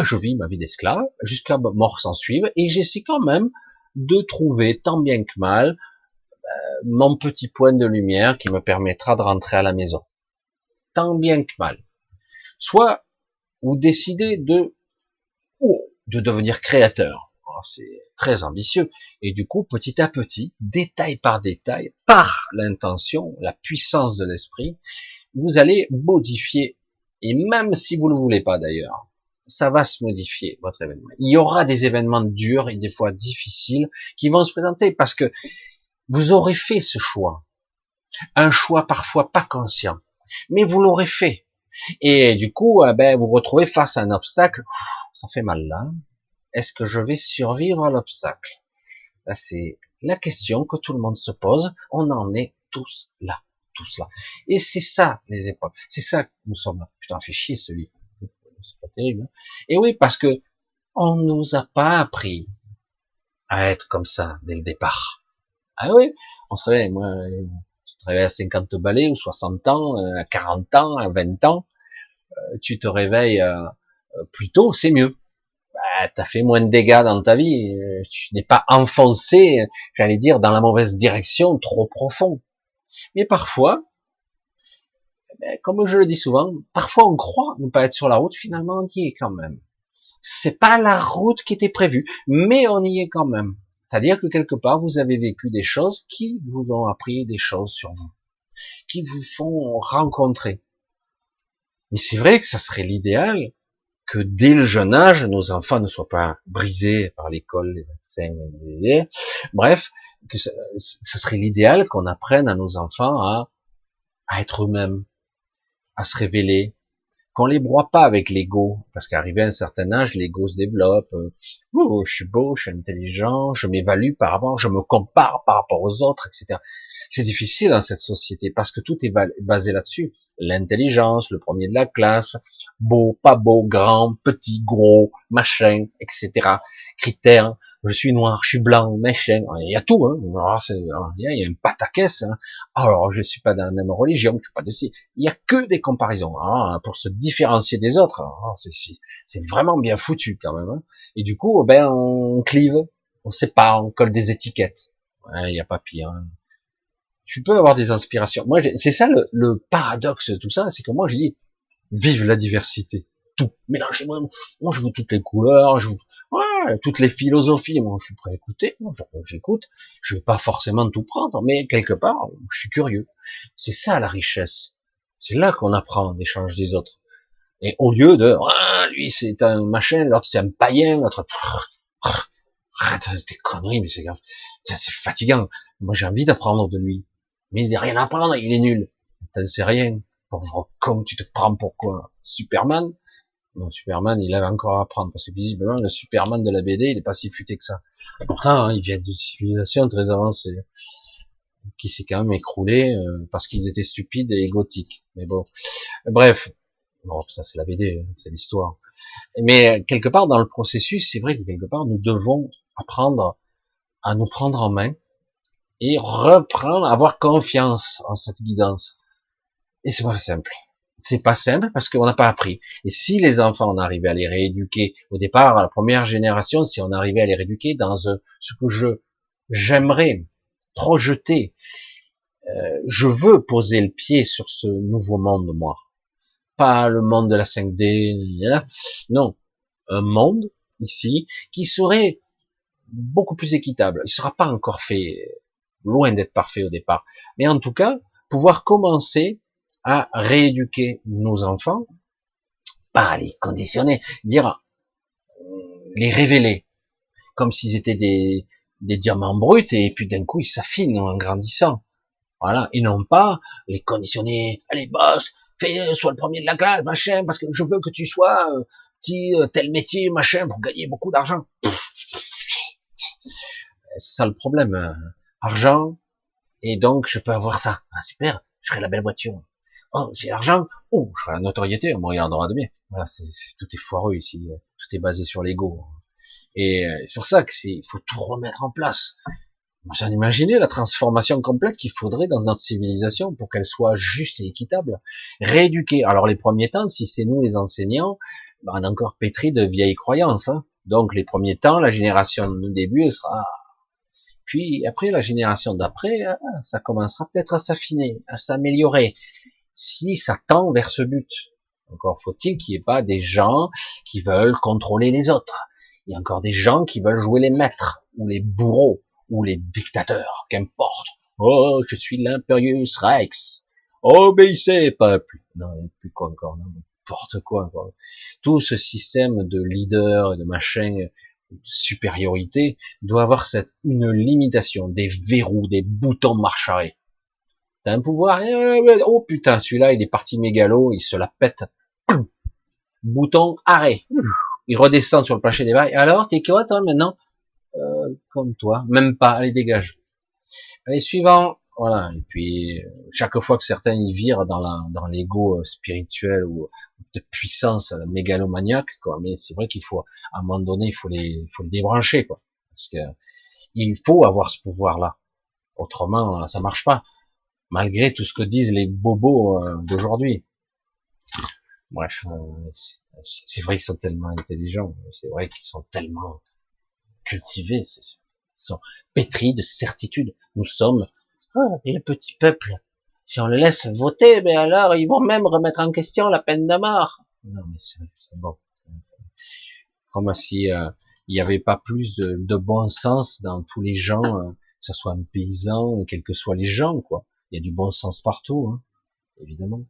je vis ma vie d'esclave jusqu'à mort s'en suive, et j'essaie quand même de trouver, tant bien que mal, mon petit point de lumière qui me permettra de rentrer à la maison. Tant bien que mal. Soit, ou décider de devenir créateur. Alors, c'est très ambitieux. Et du coup, petit à petit, détail par détail, par l'intention, la puissance de l'esprit, vous allez modifier. Et même si vous ne le voulez pas d'ailleurs, ça va se modifier, votre événement. Il y aura des événements durs et des fois difficiles qui vont se présenter parce que vous aurez fait ce choix. Un choix parfois pas conscient. Mais vous l'aurez fait. Et du coup, vous vous retrouvez face à un obstacle. Ça fait mal là. Est-ce que je vais survivre à l'obstacle? Là, c'est la question que tout le monde se pose. On en est tous là. Tous là. Et c'est ça, les épreuves. C'est ça que nous sommes là. Putain, fait chier ce livre. C'est pas terrible. Hein. Et oui, parce que on nous a pas appris à être comme ça dès le départ. Ah oui, on se réveille, moi, tu te réveilles à 50 balais ou 60 ans, à 40 ans, à 20 ans, tu te réveilles plus tôt, c'est mieux. T'as fait moins de dégâts dans ta vie, tu n'es pas enfoncé, j'allais dire, dans la mauvaise direction, trop profond. Mais parfois, comme je le dis souvent, parfois on croit ne pas être sur la route, finalement on y est quand même. C'est pas la route qui était prévue, mais on y est quand même. C'est-à-dire que quelque part, vous avez vécu des choses qui vous ont appris des choses sur vous, qui vous font rencontrer. Mais c'est vrai que ça serait l'idéal que dès le jeune âge, nos enfants ne soient pas brisés par l'école, les vaccins, bref, que ça serait l'idéal qu'on apprenne à nos enfants à être eux-mêmes, à se révéler, qu'on les broie pas avec l'ego, parce qu'arrivé à un certain âge, l'ego se développe. Oh, je suis beau, je suis intelligent, je m'évalue par rapport, je me compare par rapport aux autres, etc. C'est difficile dans cette société parce que tout est basé là-dessus. L'intelligence, le premier de la classe, beau, pas beau, grand, petit, gros, machin, etc. Critères. Je suis noir, je suis blanc, machin. Il y a tout, hein. Alors, il y a un pataquès, hein. Alors, je suis pas dans la même religion, je suis pas de ci. Il y a que des comparaisons, hein, pour se différencier des autres. Hein. C'est vraiment bien foutu, quand même, hein. Et du coup, on clive, on sépare, on colle des étiquettes. Ouais, il y a pas pire, hein. Tu peux avoir des inspirations. Moi, c'est ça le paradoxe de tout ça, c'est que moi, je dis, vive la diversité. Tout. Mélangez-moi. Moi, je veux toutes les couleurs, je veux toutes les philosophies. Moi, je suis prêt à écouter. Moi, j'écoute. Je vais pas forcément tout prendre, mais quelque part, je suis curieux. C'est ça la richesse. C'est là qu'on apprend l'échange des autres. Et au lieu de, lui, c'est un machin, l'autre, c'est un païen, l'autre, arrête tes conneries, mais c'est fatigant. Moi, j'ai envie d'apprendre de lui. Mais il n'y a rien à apprendre, il est nul. T'en sais rien. Pauvre con, tu te prends pour quoi? Superman? Non, Superman, il avait encore à apprendre, parce que visiblement, le Superman de la BD, il est pas si futé que ça. Pourtant, hein, il vient d'une civilisation très avancée, qui s'est quand même écroulée, parce qu'ils étaient stupides et égotiques. Mais bon. Bref. Bon, ça c'est la BD, c'est l'histoire. Mais quelque part, dans le processus, c'est vrai que quelque part, nous devons apprendre à nous prendre en main, et reprendre, avoir confiance en cette guidance. Et c'est pas simple. C'est pas simple parce qu'on n'a pas appris. Et si les enfants, on arrivait à les rééduquer au départ, à la première génération, si on arrivait à les rééduquer dans ce que j'aimerais projeter, je veux poser le pied sur ce nouveau monde, moi. Pas le monde de la 5D, non. Un monde, ici, qui serait beaucoup plus équitable. Il sera pas encore fait, loin d'être parfait au départ. Mais en tout cas, pouvoir commencer à rééduquer nos enfants, pas les conditionner, dire, les révéler, comme s'ils étaient des diamants bruts, et puis d'un coup ils s'affinent en grandissant. Voilà, et non pas les conditionner, allez boss, sois le premier de la classe, machin, parce que je veux que tu sois petit tel métier, machin, pour gagner beaucoup d'argent. C'est ça le problème, argent, et donc je peux avoir ça. Ah super, je ferai la belle voiture. Oh, j'ai l'argent, oh, je ferai la notoriété, on me regardera de bien. Voilà, tout est foireux ici, tout est basé sur l'ego. Et c'est pour ça il faut tout remettre en place. Vous imaginez la transformation complète qu'il faudrait dans notre civilisation pour qu'elle soit juste et équitable. Rééduquer. Alors les premiers temps, si c'est nous les enseignants, ben, on est encore pétri de vieilles croyances. Hein. Donc les premiers temps, la génération du début, elle sera. Puis après, la génération d'après, ça commencera peut-être à s'affiner, à s'améliorer. Si ça tend vers ce but. Encore faut-il qu'il n'y ait pas des gens qui veulent contrôler les autres. Il y a encore des gens qui veulent jouer les maîtres ou les bourreaux ou les dictateurs, qu'importe. Oh, je suis l'imperius Rex. Obéissez, peuple. Non, plus quoi encore, non, n'importe quoi encore. Tout ce système de leader et de machin, de supériorité, doit avoir une limitation, des verrous, des boutons marche arrêt. T'as un pouvoir, oh putain, celui-là, il est parti mégalo, il se la pète. Bouton arrêt. Il redescend sur le plancher des vagues. Alors, t'es quoi, toi, maintenant? Comme toi, même pas, allez dégage. Allez suivant, voilà. Et puis chaque fois que certains y virent dans l'ego spirituel ou de puissance mégalomaniaque, quoi. Mais c'est vrai qu'il faut à un moment donné, il faut les débrancher, quoi, parce que il faut avoir ce pouvoir-là. Autrement, ça marche pas. Malgré tout ce que disent les bobos d'aujourd'hui. Bref, c'est vrai qu'ils sont tellement intelligents, c'est vrai qu'ils sont tellement cultivés, ils sont pétris de certitude. Nous sommes le petit peuple. Si on les laisse voter, ben alors ils vont même remettre en question la peine de mort. Non mais c'est bon. Comme si il n'y avait pas plus de bon sens dans tous les gens, que ce soit un paysan, quels que soient les gens, quoi. Il y a du bon sens partout, hein, évidemment.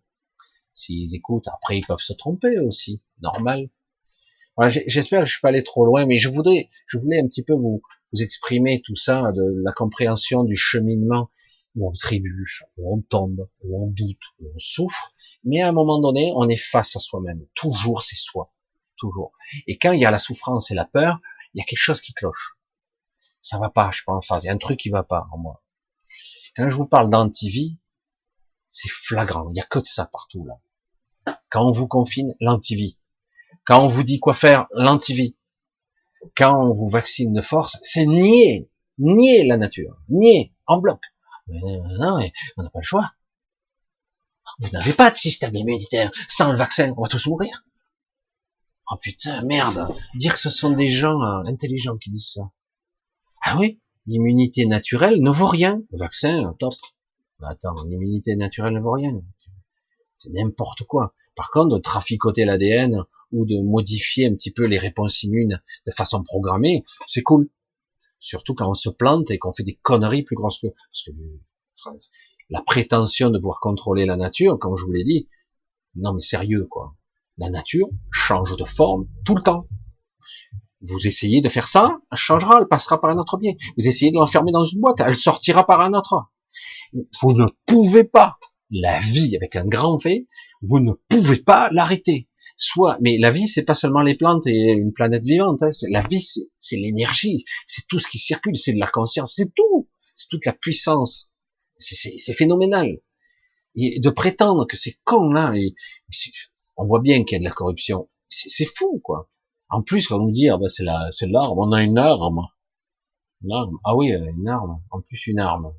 S'ils écoutent, après ils peuvent se tromper aussi, normal. Voilà, j'espère que je suis pas allé trop loin, mais je voulais un petit peu vous exprimer tout ça, de la compréhension du cheminement où on trébuche, où on tombe, où on doute, où on souffre, mais à un moment donné, on est face à soi-même. Toujours c'est soi, toujours. Et quand il y a la souffrance et la peur, il y a quelque chose qui cloche. Ça va pas, je suis pas en phase. Il y a un truc qui va pas en moi. Quand je vous parle d'antivie, c'est flagrant. Il y a que de ça partout là. Quand on vous confine, l'antivie. Quand on vous dit quoi faire, l'antivie. Quand on vous vaccine de force, c'est nier la nature, nier en bloc. Mais non, on n'a pas le choix. Vous n'avez pas de système immunitaire. Sans le vaccin, on va tous mourir. Oh putain, merde. Dire que ce sont des gens intelligents qui disent ça. Ah oui, l'immunité naturelle ne vaut rien. Le vaccin, top. Attends, l'immunité naturelle ne vaut rien. C'est n'importe quoi. Par contre, de traficoter l'ADN ou de modifier un petit peu les réponses immunes de façon programmée, c'est cool. Surtout quand on se plante et qu'on fait des conneries plus grosses que... Parce que la prétention de pouvoir contrôler la nature, comme je vous l'ai dit, non mais sérieux quoi. La nature change de forme tout le temps. Vous essayez de faire ça, elle changera, elle passera par un autre biais. Vous essayez de l'enfermer dans une boîte, elle sortira par un autre. Vous ne pouvez pas. La vie avec un grand V, vous ne pouvez pas l'arrêter. Mais la vie, c'est pas seulement les plantes et une planète vivante. Hein. La vie, c'est l'énergie, c'est tout ce qui circule, c'est de la conscience, c'est tout, c'est toute la puissance. C'est phénoménal. Et de prétendre que c'est con là, on voit bien qu'il y a de la corruption. C'est fou quoi. En plus, quand on nous dit, c'est l'arme, on a une arme. Une arme. Ah oui, une arme. En plus, une arme.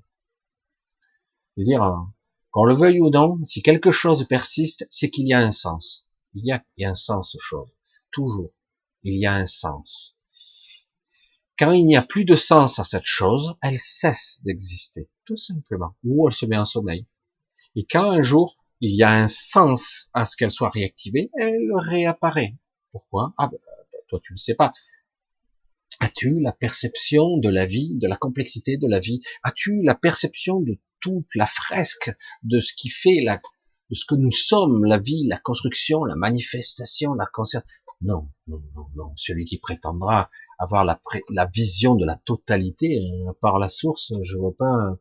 Je veux dire, Qu'on le veuille ou non, si quelque chose persiste, c'est qu'il y a un sens. Il y a un sens aux choses. Toujours. Il y a un sens. Quand il n'y a plus de sens à cette chose, elle cesse d'exister. Tout simplement. Ou elle se met en sommeil. Et quand un jour, il y a un sens à ce qu'elle soit réactivée, elle réapparaît. Pourquoi? Ah ben, toi tu ne le sais pas. As-tu la perception de la vie, de la complexité de la vie? As-tu la perception de toute la fresque de ce qui fait de ce que nous sommes, la vie, la construction, la manifestation, la conscience? Non, non, non, non. Celui qui prétendra avoir la vision de la totalité par la source, je vois pas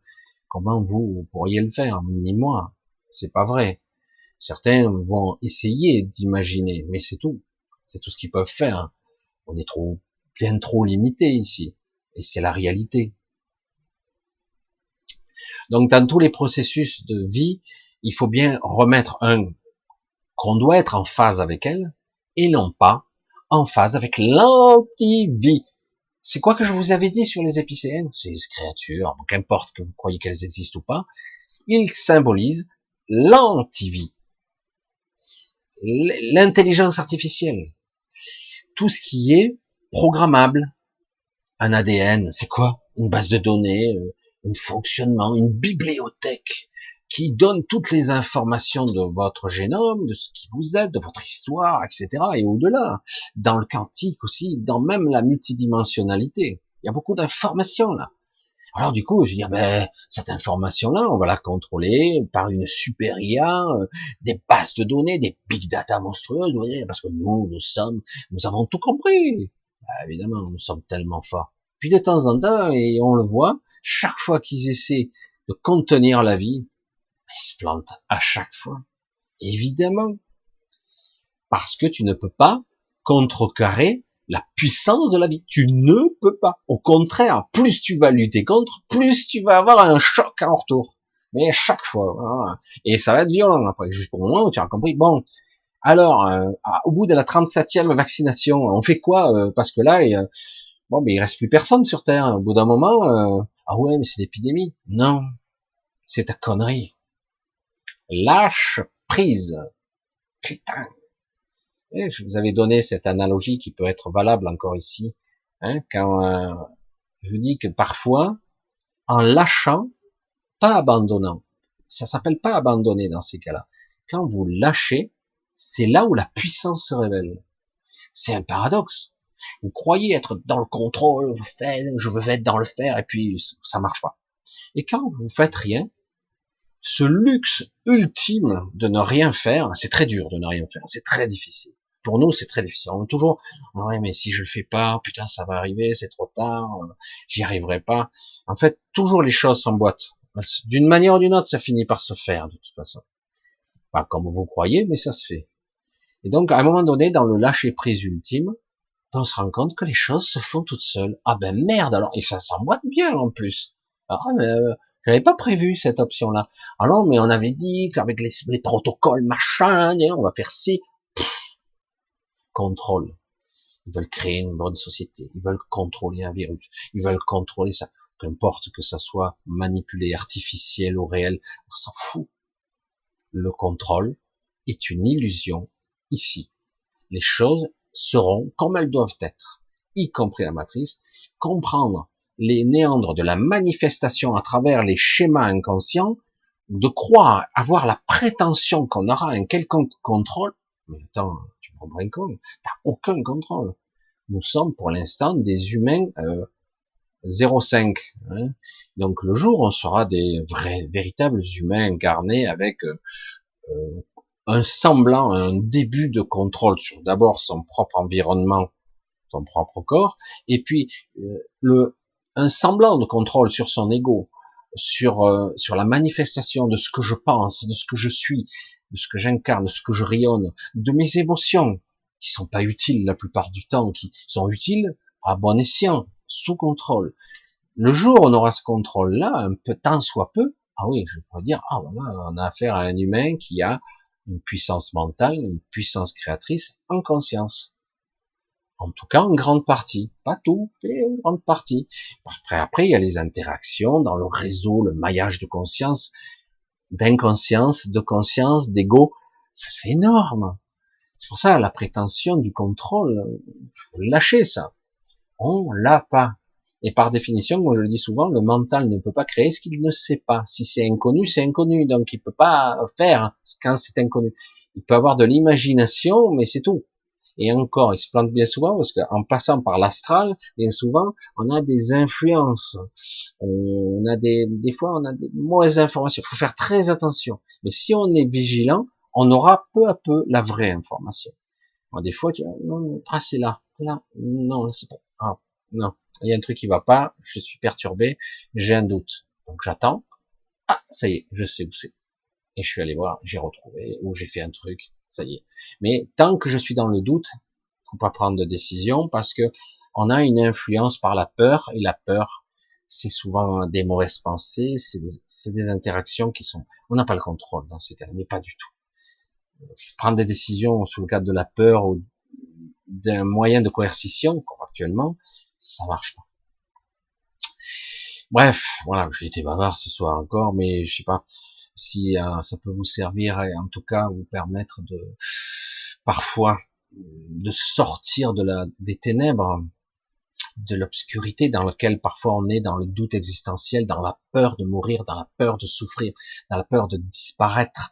comment vous pourriez le faire, ni moi. C'est pas vrai. Certains vont essayer d'imaginer, mais c'est tout. C'est tout ce qu'ils peuvent faire. On est bien trop limité ici. Et c'est la réalité. Donc, dans tous les processus de vie, il faut bien remettre qu'on doit être en phase avec elle, et non pas en phase avec l'anti-vie. C'est quoi que je vous avais dit sur les épicéennes? Ces créatures, qu'importe que vous croyez qu'elles existent ou pas, ils symbolisent l'anti-vie. L'intelligence artificielle. Tout ce qui est programmable. Un ADN, c'est quoi? Une base de données, un fonctionnement, une bibliothèque qui donne toutes les informations de votre génome, de ce qui vous êtes, de votre histoire, etc. et au-delà. Dans le quantique aussi, dans même la multidimensionnalité. Il y a beaucoup d'informations là. Alors du coup, je dis, cette information-là, on va la contrôler par une super IA, des bases de données, des big data monstrueuses, vous voyez, parce que nous avons tout compris. Évidemment, nous sommes tellement forts. Puis de temps en temps, et on le voit, chaque fois qu'ils essaient de contenir la vie, ils se plantent à chaque fois. Évidemment. Parce que tu ne peux pas contrecarrer la puissance de la vie. Tu ne peux pas. Au contraire, plus tu vas lutter contre, plus tu vas avoir un choc en retour. Mais chaque fois. Voilà. Et ça va être violent après. Juste pour le moment, tu as compris. Bon. Alors, au bout de la 37e vaccination, on fait quoi? Parce que là, mais il reste plus personne sur Terre. Au bout d'un moment, ah ouais, mais c'est l'épidémie. Non, c'est ta connerie. Lâche prise. Putain. Et je vous avais donné cette analogie qui peut être valable encore ici. Quand je vous dis que parfois, en lâchant, pas abandonnant, ça s'appelle pas abandonner dans ces cas-là. Quand vous lâchez, c'est là où la puissance se révèle. C'est un paradoxe. Vous croyez être dans le contrôle, vous faites, je veux être dans le faire, et puis ça marche pas. Et quand vous faites rien, ce luxe ultime de ne rien faire, c'est très dur de ne rien faire, c'est très difficile. Pour nous, c'est très difficile. On est toujours, ouais, mais si je le fais pas, putain, ça va arriver, c'est trop tard, j'y arriverai pas. En fait, toujours les choses s'emboîtent. D'une manière ou d'une autre, ça finit par se faire, de toute façon. Pas comme vous croyez, mais ça se fait. Et donc, à un moment donné, dans le lâcher-prise ultime, on se rend compte que les choses se font toutes seules. Ah ben merde alors, et ça s'emboîte bien en plus. Ah mais j'avais pas prévu cette option-là. Ah non, mais on avait dit qu'avec les protocoles machin, on va faire ci. Contrôle. Ils veulent créer une bonne société. Ils veulent contrôler un virus. Ils veulent contrôler ça. Qu'importe que ça soit manipulé, artificiel ou réel, on s'en fout. Le contrôle est une illusion ici. Les choses seront comme elles doivent être, y compris la matrice. Comprendre les méandres de la manifestation à travers les schémas inconscients, de croire avoir la prétention qu'on aura un quelconque contrôle. Mais attends, tu me comprends compte, t'as aucun contrôle. Nous sommes pour l'instant des humains 0,5. Hein. Donc le jour où on sera des véritables humains incarnés avec un semblant, un début de contrôle sur d'abord son propre environnement, son propre corps, et puis un semblant de contrôle sur son ego, sur la manifestation de ce que je pense, de ce que je suis, de ce que j'incarne, de ce que je rayonne, de mes émotions, qui sont pas utiles la plupart du temps, qui sont utiles à bon escient, sous contrôle. Le jour où on aura ce contrôle-là, un peu tant soit peu, ah oui, je pourrais dire, ah voilà, on a affaire à un humain qui a une puissance mentale, une puissance créatrice en conscience. En tout cas, en grande partie. Pas tout, mais une grande partie. Après, il y a les interactions dans le réseau, le maillage de conscience. d'inconscience, de conscience, d'ego. C'est énorme. C'est pour ça la prétention du contrôle, faut lâcher ça. On l'a pas. Et par définition, comme je le dis souvent, le mental ne peut pas créer ce qu'il ne sait pas. Si c'est inconnu, c'est inconnu. Donc il peut pas faire quand c'est inconnu. Il peut avoir de l'imagination, mais c'est tout. Et encore, il se plante bien souvent parce qu'en passant par l'astral, bien souvent, on a des influences. On a des fois, on a des mauvaises informations. Il faut faire très attention. Mais si on est vigilant, on aura peu à peu la vraie information. Alors, des fois, tu dis, non, ah, c'est là, là, non, là, c'est pas, ah, non, il y a un truc qui va pas, je suis perturbé, j'ai un doute. Donc, j'attends. Ah, ça y est, je sais où c'est. Et je suis allé voir, j'ai retrouvé, ou j'ai fait un truc, ça y est. Mais tant que je suis dans le doute, faut pas prendre de décision parce que on a une influence par la peur, et la peur, c'est souvent des mauvaises pensées, c'est des interactions qui sont, on n'a pas le contrôle dans ces cas, mais pas du tout. Prendre des décisions sous le cadre de la peur ou d'un moyen de coercition, comme actuellement, ça marche pas. Bref, voilà, j'ai été bavard ce soir encore, mais je sais pas si ça peut vous servir et en tout cas vous permettre de parfois de sortir des ténèbres, de l'obscurité dans laquelle parfois on est, dans le doute existentiel, dans la peur de mourir, dans la peur de souffrir, dans la peur de disparaître.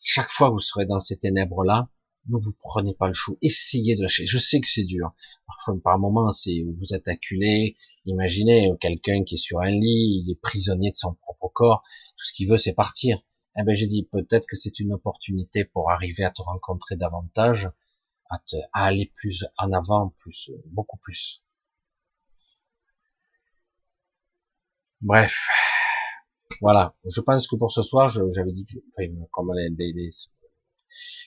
Chaque fois que vous serez dans ces ténèbres-là, ne vous prenez pas le chou. Essayez de lâcher. Je sais que c'est dur. Parfois, par moments, c'est où vous êtes acculé. Imaginez quelqu'un qui est sur un lit, il est prisonnier de son propre corps. Tout ce qu'il veut, c'est partir. Eh ben, j'ai dit, peut-être que c'est une opportunité pour arriver à te rencontrer davantage, à aller plus en avant, plus, beaucoup plus. Bref. Voilà. Je pense que pour ce soir, j'avais dit que, enfin, comme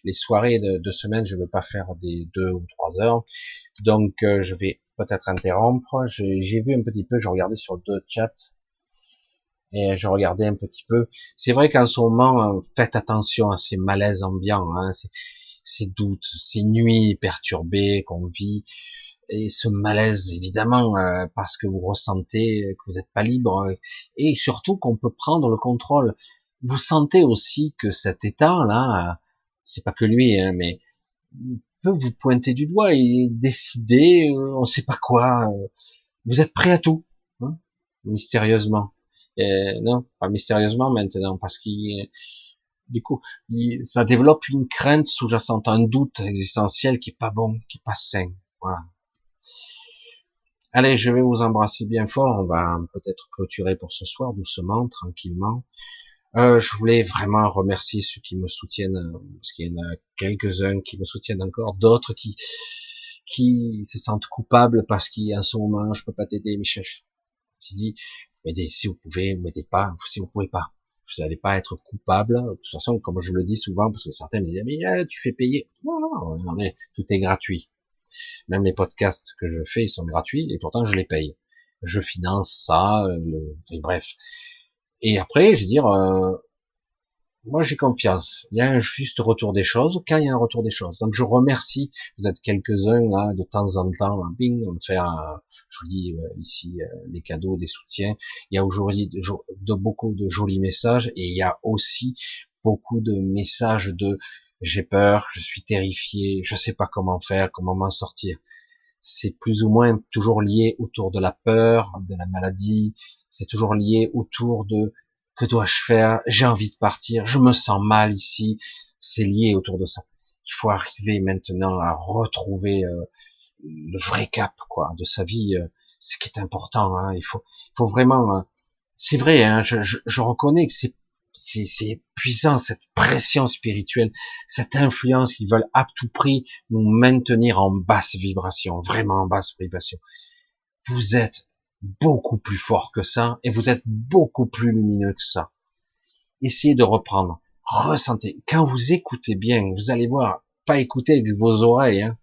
les soirées de semaine, je ne veux pas faire des 2 ou 3 heures. Donc, je vais peut-être interrompre. J'ai vu un petit peu, je regardais sur deux chats et je regardais un petit peu. C'est vrai qu'en ce moment, faites attention à ces malaises ambiants, hein, ces doutes, ces nuits perturbées qu'on vit et ce malaise évidemment parce que vous ressentez que vous n'êtes pas libre et surtout qu'on peut prendre le contrôle. Vous sentez aussi que cet état-là, c'est pas que lui, hein, mais peut vous pointer du doigt et décider, on sait pas quoi. Vous êtes prêt à tout, hein, mystérieusement. Non, pas mystérieusement maintenant, parce qu'il, du coup, ça développe une crainte sous-jacente, un doute existentiel qui est pas bon, qui est pas sain. Voilà. Allez, je vais vous embrasser bien fort. On va peut-être clôturer pour ce soir, doucement, tranquillement. Je voulais vraiment remercier ceux qui me soutiennent, parce qu'il y en a quelques-uns qui me soutiennent encore, d'autres qui se sentent coupables parce qu'en ce moment, je peux pas t'aider, Michel. Je dis, m'aidez si vous pouvez, m'aidez pas, si vous pouvez pas. Vous n'allez pas être coupable. De toute façon, comme je le dis souvent, parce que certains me disent, mais tu fais payer. Non, non, tout est gratuit. Même les podcasts que je fais, ils sont gratuits, et pourtant je les paye. Je finance ça, et bref. Et après, je veux dire, moi j'ai confiance. Il y a un juste retour des choses quand il y a un retour des choses. Donc je remercie. Vous êtes quelques-uns là de temps en temps, bing, on me fait, je vous dis ici les cadeaux, des soutiens. Il y a aujourd'hui beaucoup de jolis messages et il y a aussi beaucoup de messages de j'ai peur, je suis terrifié, je sais pas comment faire, comment m'en sortir. C'est plus ou moins toujours lié autour de la peur, de la maladie. C'est toujours lié autour de que dois-je faire? J'ai envie de partir. Je me sens mal ici. C'est lié autour de ça. Il faut arriver maintenant à retrouver le vrai cap, quoi, de sa vie. Ce qui est important. Hein. Il faut vraiment. C'est vrai. Hein, je reconnais que c'est épuisant cette pression spirituelle, cette influence qu'ils veulent à tout prix nous maintenir en basse vibration, vraiment en basse vibration. Vous êtes beaucoup plus fort que ça et vous êtes beaucoup plus lumineux que ça. Essayez de reprendre, ressentez. Quand vous écoutez bien, vous allez voir, pas écouter avec vos oreilles, hein,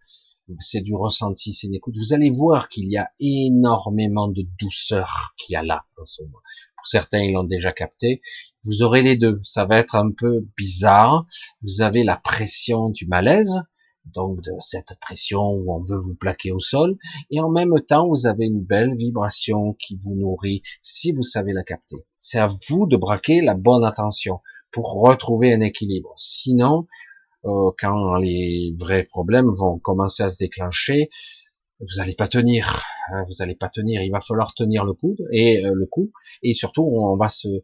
c'est du ressenti, c'est une écoute. Vous allez voir qu'il y a énormément de douceur qu'il y a là en ce moment. Pour certains, ils l'ont déjà capté. Vous aurez les deux. Ça va être un peu bizarre. Vous avez la pression du malaise, donc de cette pression où on veut vous plaquer au sol, et en même temps, vous avez une belle vibration qui vous nourrit si vous savez la capter. C'est à vous de braquer la bonne attention pour retrouver un équilibre. Sinon, quand les vrais problèmes vont commencer à se déclencher, vous allez pas tenir, hein, vous allez pas tenir. Il va falloir tenir le coup, et surtout on va se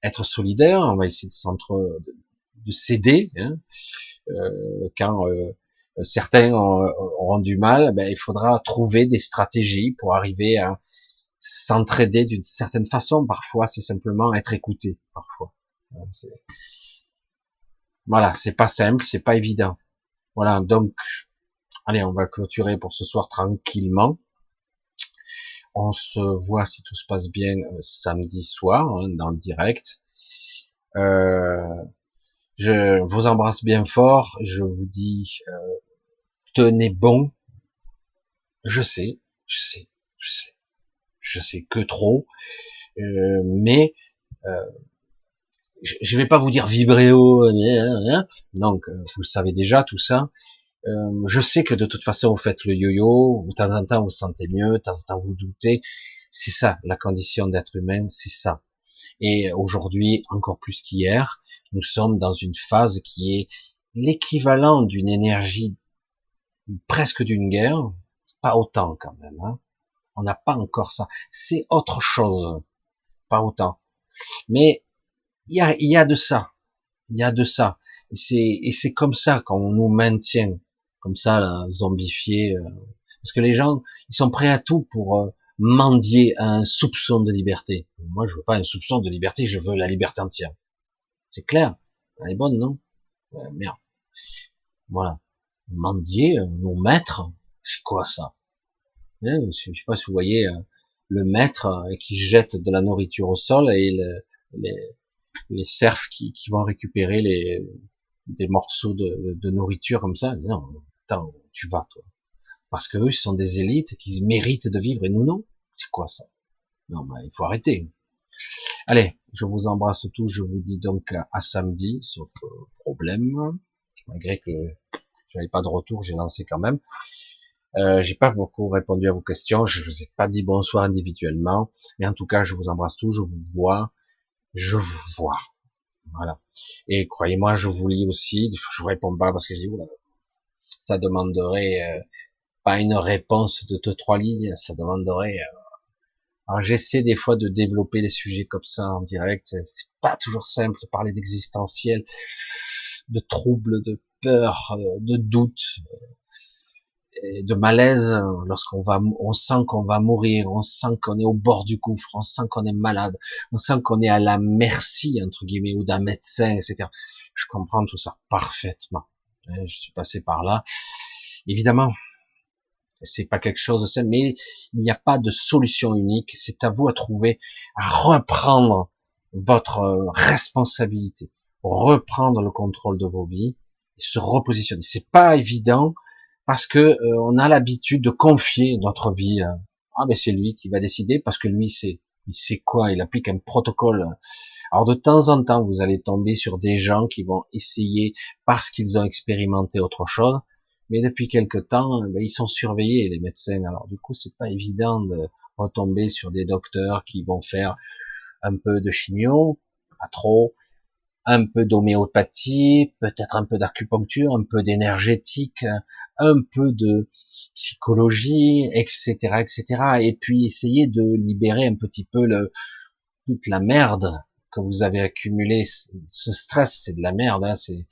être solidaire, on va essayer de s'aider. Hein, quand certains auront du mal, ben, il faudra trouver des stratégies pour arriver à s'entraider d'une certaine façon. Parfois, c'est simplement être écouté. Parfois, voilà, c'est pas simple, c'est pas évident. Voilà, donc, allez, on va clôturer pour ce soir tranquillement. On se voit, si tout se passe bien, samedi soir, hein, dans le direct. Je vous embrasse bien fort. Je vous dis, tenez bon. Je sais, je sais que trop, mais je vais pas vous dire vibrer haut, donc vous le savez déjà tout ça. Je sais que de toute façon vous faites le yo-yo, de temps en temps vous vous sentez mieux, de temps en temps vous doutez. C'est ça la condition d'être humain, c'est ça. Et aujourd'hui encore plus qu'hier, nous sommes dans une phase qui est l'équivalent d'une énergie presque d'une guerre, pas autant quand même. Hein. On n'a pas encore ça. C'est autre chose, pas autant. Mais il y a de ça, il y a de ça. Et c'est comme ça qu'on nous maintient, comme ça, là, zombifiés. Parce que les gens, ils sont prêts à tout pour mendier à un soupçon de liberté. Moi, je veux pas un soupçon de liberté, je veux la liberté entière. C'est clair. Elle est bonne, non? Merde. Voilà. Mendier, nos maîtres, c'est quoi ça? Je sais pas si vous voyez le maître qui jette de la nourriture au sol et les cerfs qui vont récupérer des morceaux de nourriture comme ça. Non, attends, tu vas toi. Parce que eux, ils sont des élites qui méritent de vivre et nous non. C'est quoi ça? Non, mais il faut arrêter. Allez, je vous embrasse tous. Je vous dis donc à samedi, sauf problème. Malgré que j'avais pas de retour, j'ai lancé quand même. J'ai pas beaucoup répondu à vos questions. Je vous ai pas dit bonsoir individuellement, mais en tout cas, je vous embrasse tous. Je vous vois. Je vous vois. Voilà. Et croyez-moi, je vous lis aussi. Des fois, je vous réponds pas parce que je dis, oula, ça demanderait pas une réponse de 2-3 lignes, ça demanderait. Alors j'essaie des fois de développer les sujets comme ça en direct. C'est pas toujours simple de parler d'existentiel, de troubles, de peur, de doute, et de malaise on sent qu'on va mourir, on sent qu'on est au bord du gouffre, on sent qu'on est malade, on sent qu'on est à la merci entre guillemets ou d'un médecin, etc. Je comprends tout ça parfaitement. Je suis passé par là. Évidemment, c'est pas quelque chose de simple, mais il n'y a pas de solution unique. C'est à vous à trouver, à reprendre votre responsabilité, reprendre le contrôle de vos vies et se repositionner. C'est pas évident parce que on a l'habitude de confier notre vie. Ah ben c'est lui qui va décider parce que lui il sait quoi, il applique un protocole. Alors de temps en temps, vous allez tomber sur des gens qui vont essayer parce qu'ils ont expérimenté autre chose. Mais depuis quelque temps, ben, ils sont surveillés, les médecins. Alors du coup, c'est pas évident de retomber sur des docteurs qui vont faire un peu de chimio, pas trop, un peu d'homéopathie, peut-être un peu d'acupuncture, un peu d'énergétique, un peu de psychologie, etc., etc. Et puis essayer de libérer un petit peu toute la merde que vous avez accumulée. Ce stress, c'est de la merde, hein, c'est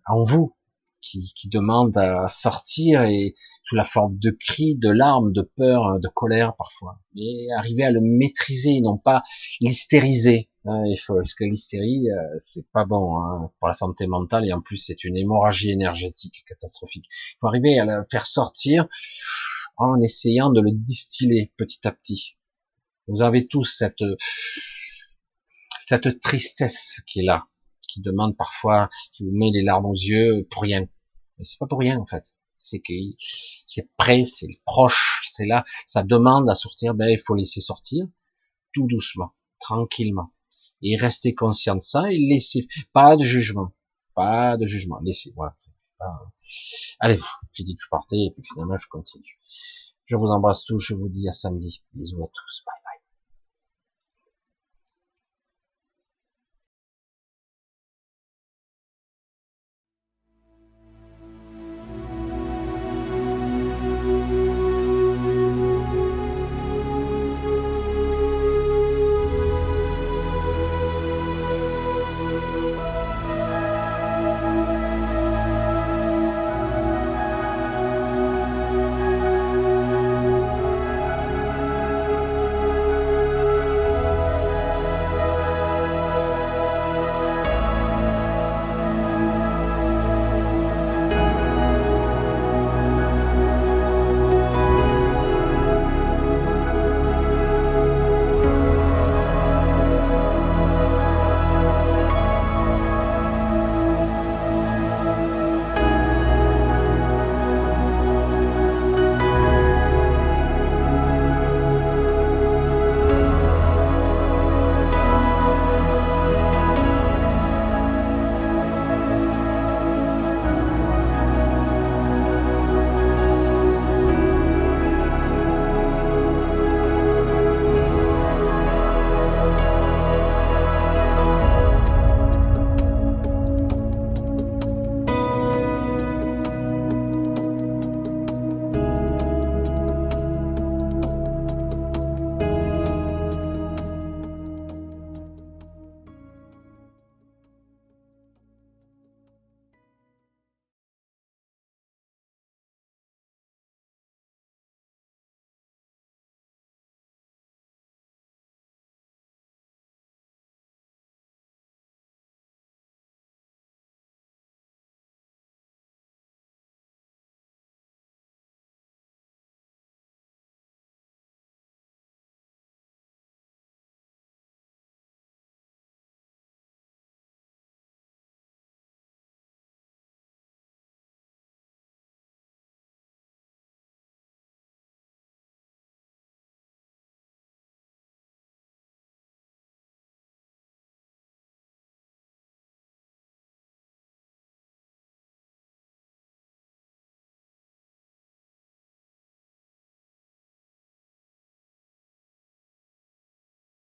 en vous qui demande à sortir et sous la forme de cris, de larmes, de peur, de colère parfois. Mais arriver à le maîtriser, non pas l'hystériser. Hein, parce que l'hystérie, c'est pas bon hein, pour la santé mentale et en plus c'est une hémorragie énergétique catastrophique. Il faut arriver à le faire sortir en essayant de le distiller petit à petit. Vous avez tous cette tristesse qui est là, qui demande parfois, qui vous met les larmes aux yeux pour rien. Mais c'est pas pour rien en fait. C'est que c'est prêt, c'est proche, c'est là. Ça demande à sortir. Ben il faut laisser sortir tout doucement, tranquillement, et rester conscient de ça et laisser. Pas de jugement, pas de jugement. Laissez. Voilà. Allez, j'ai dit que je partais et puis finalement je continue. Je vous embrasse tous. Je vous dis à samedi. Bisous à tous. Bye.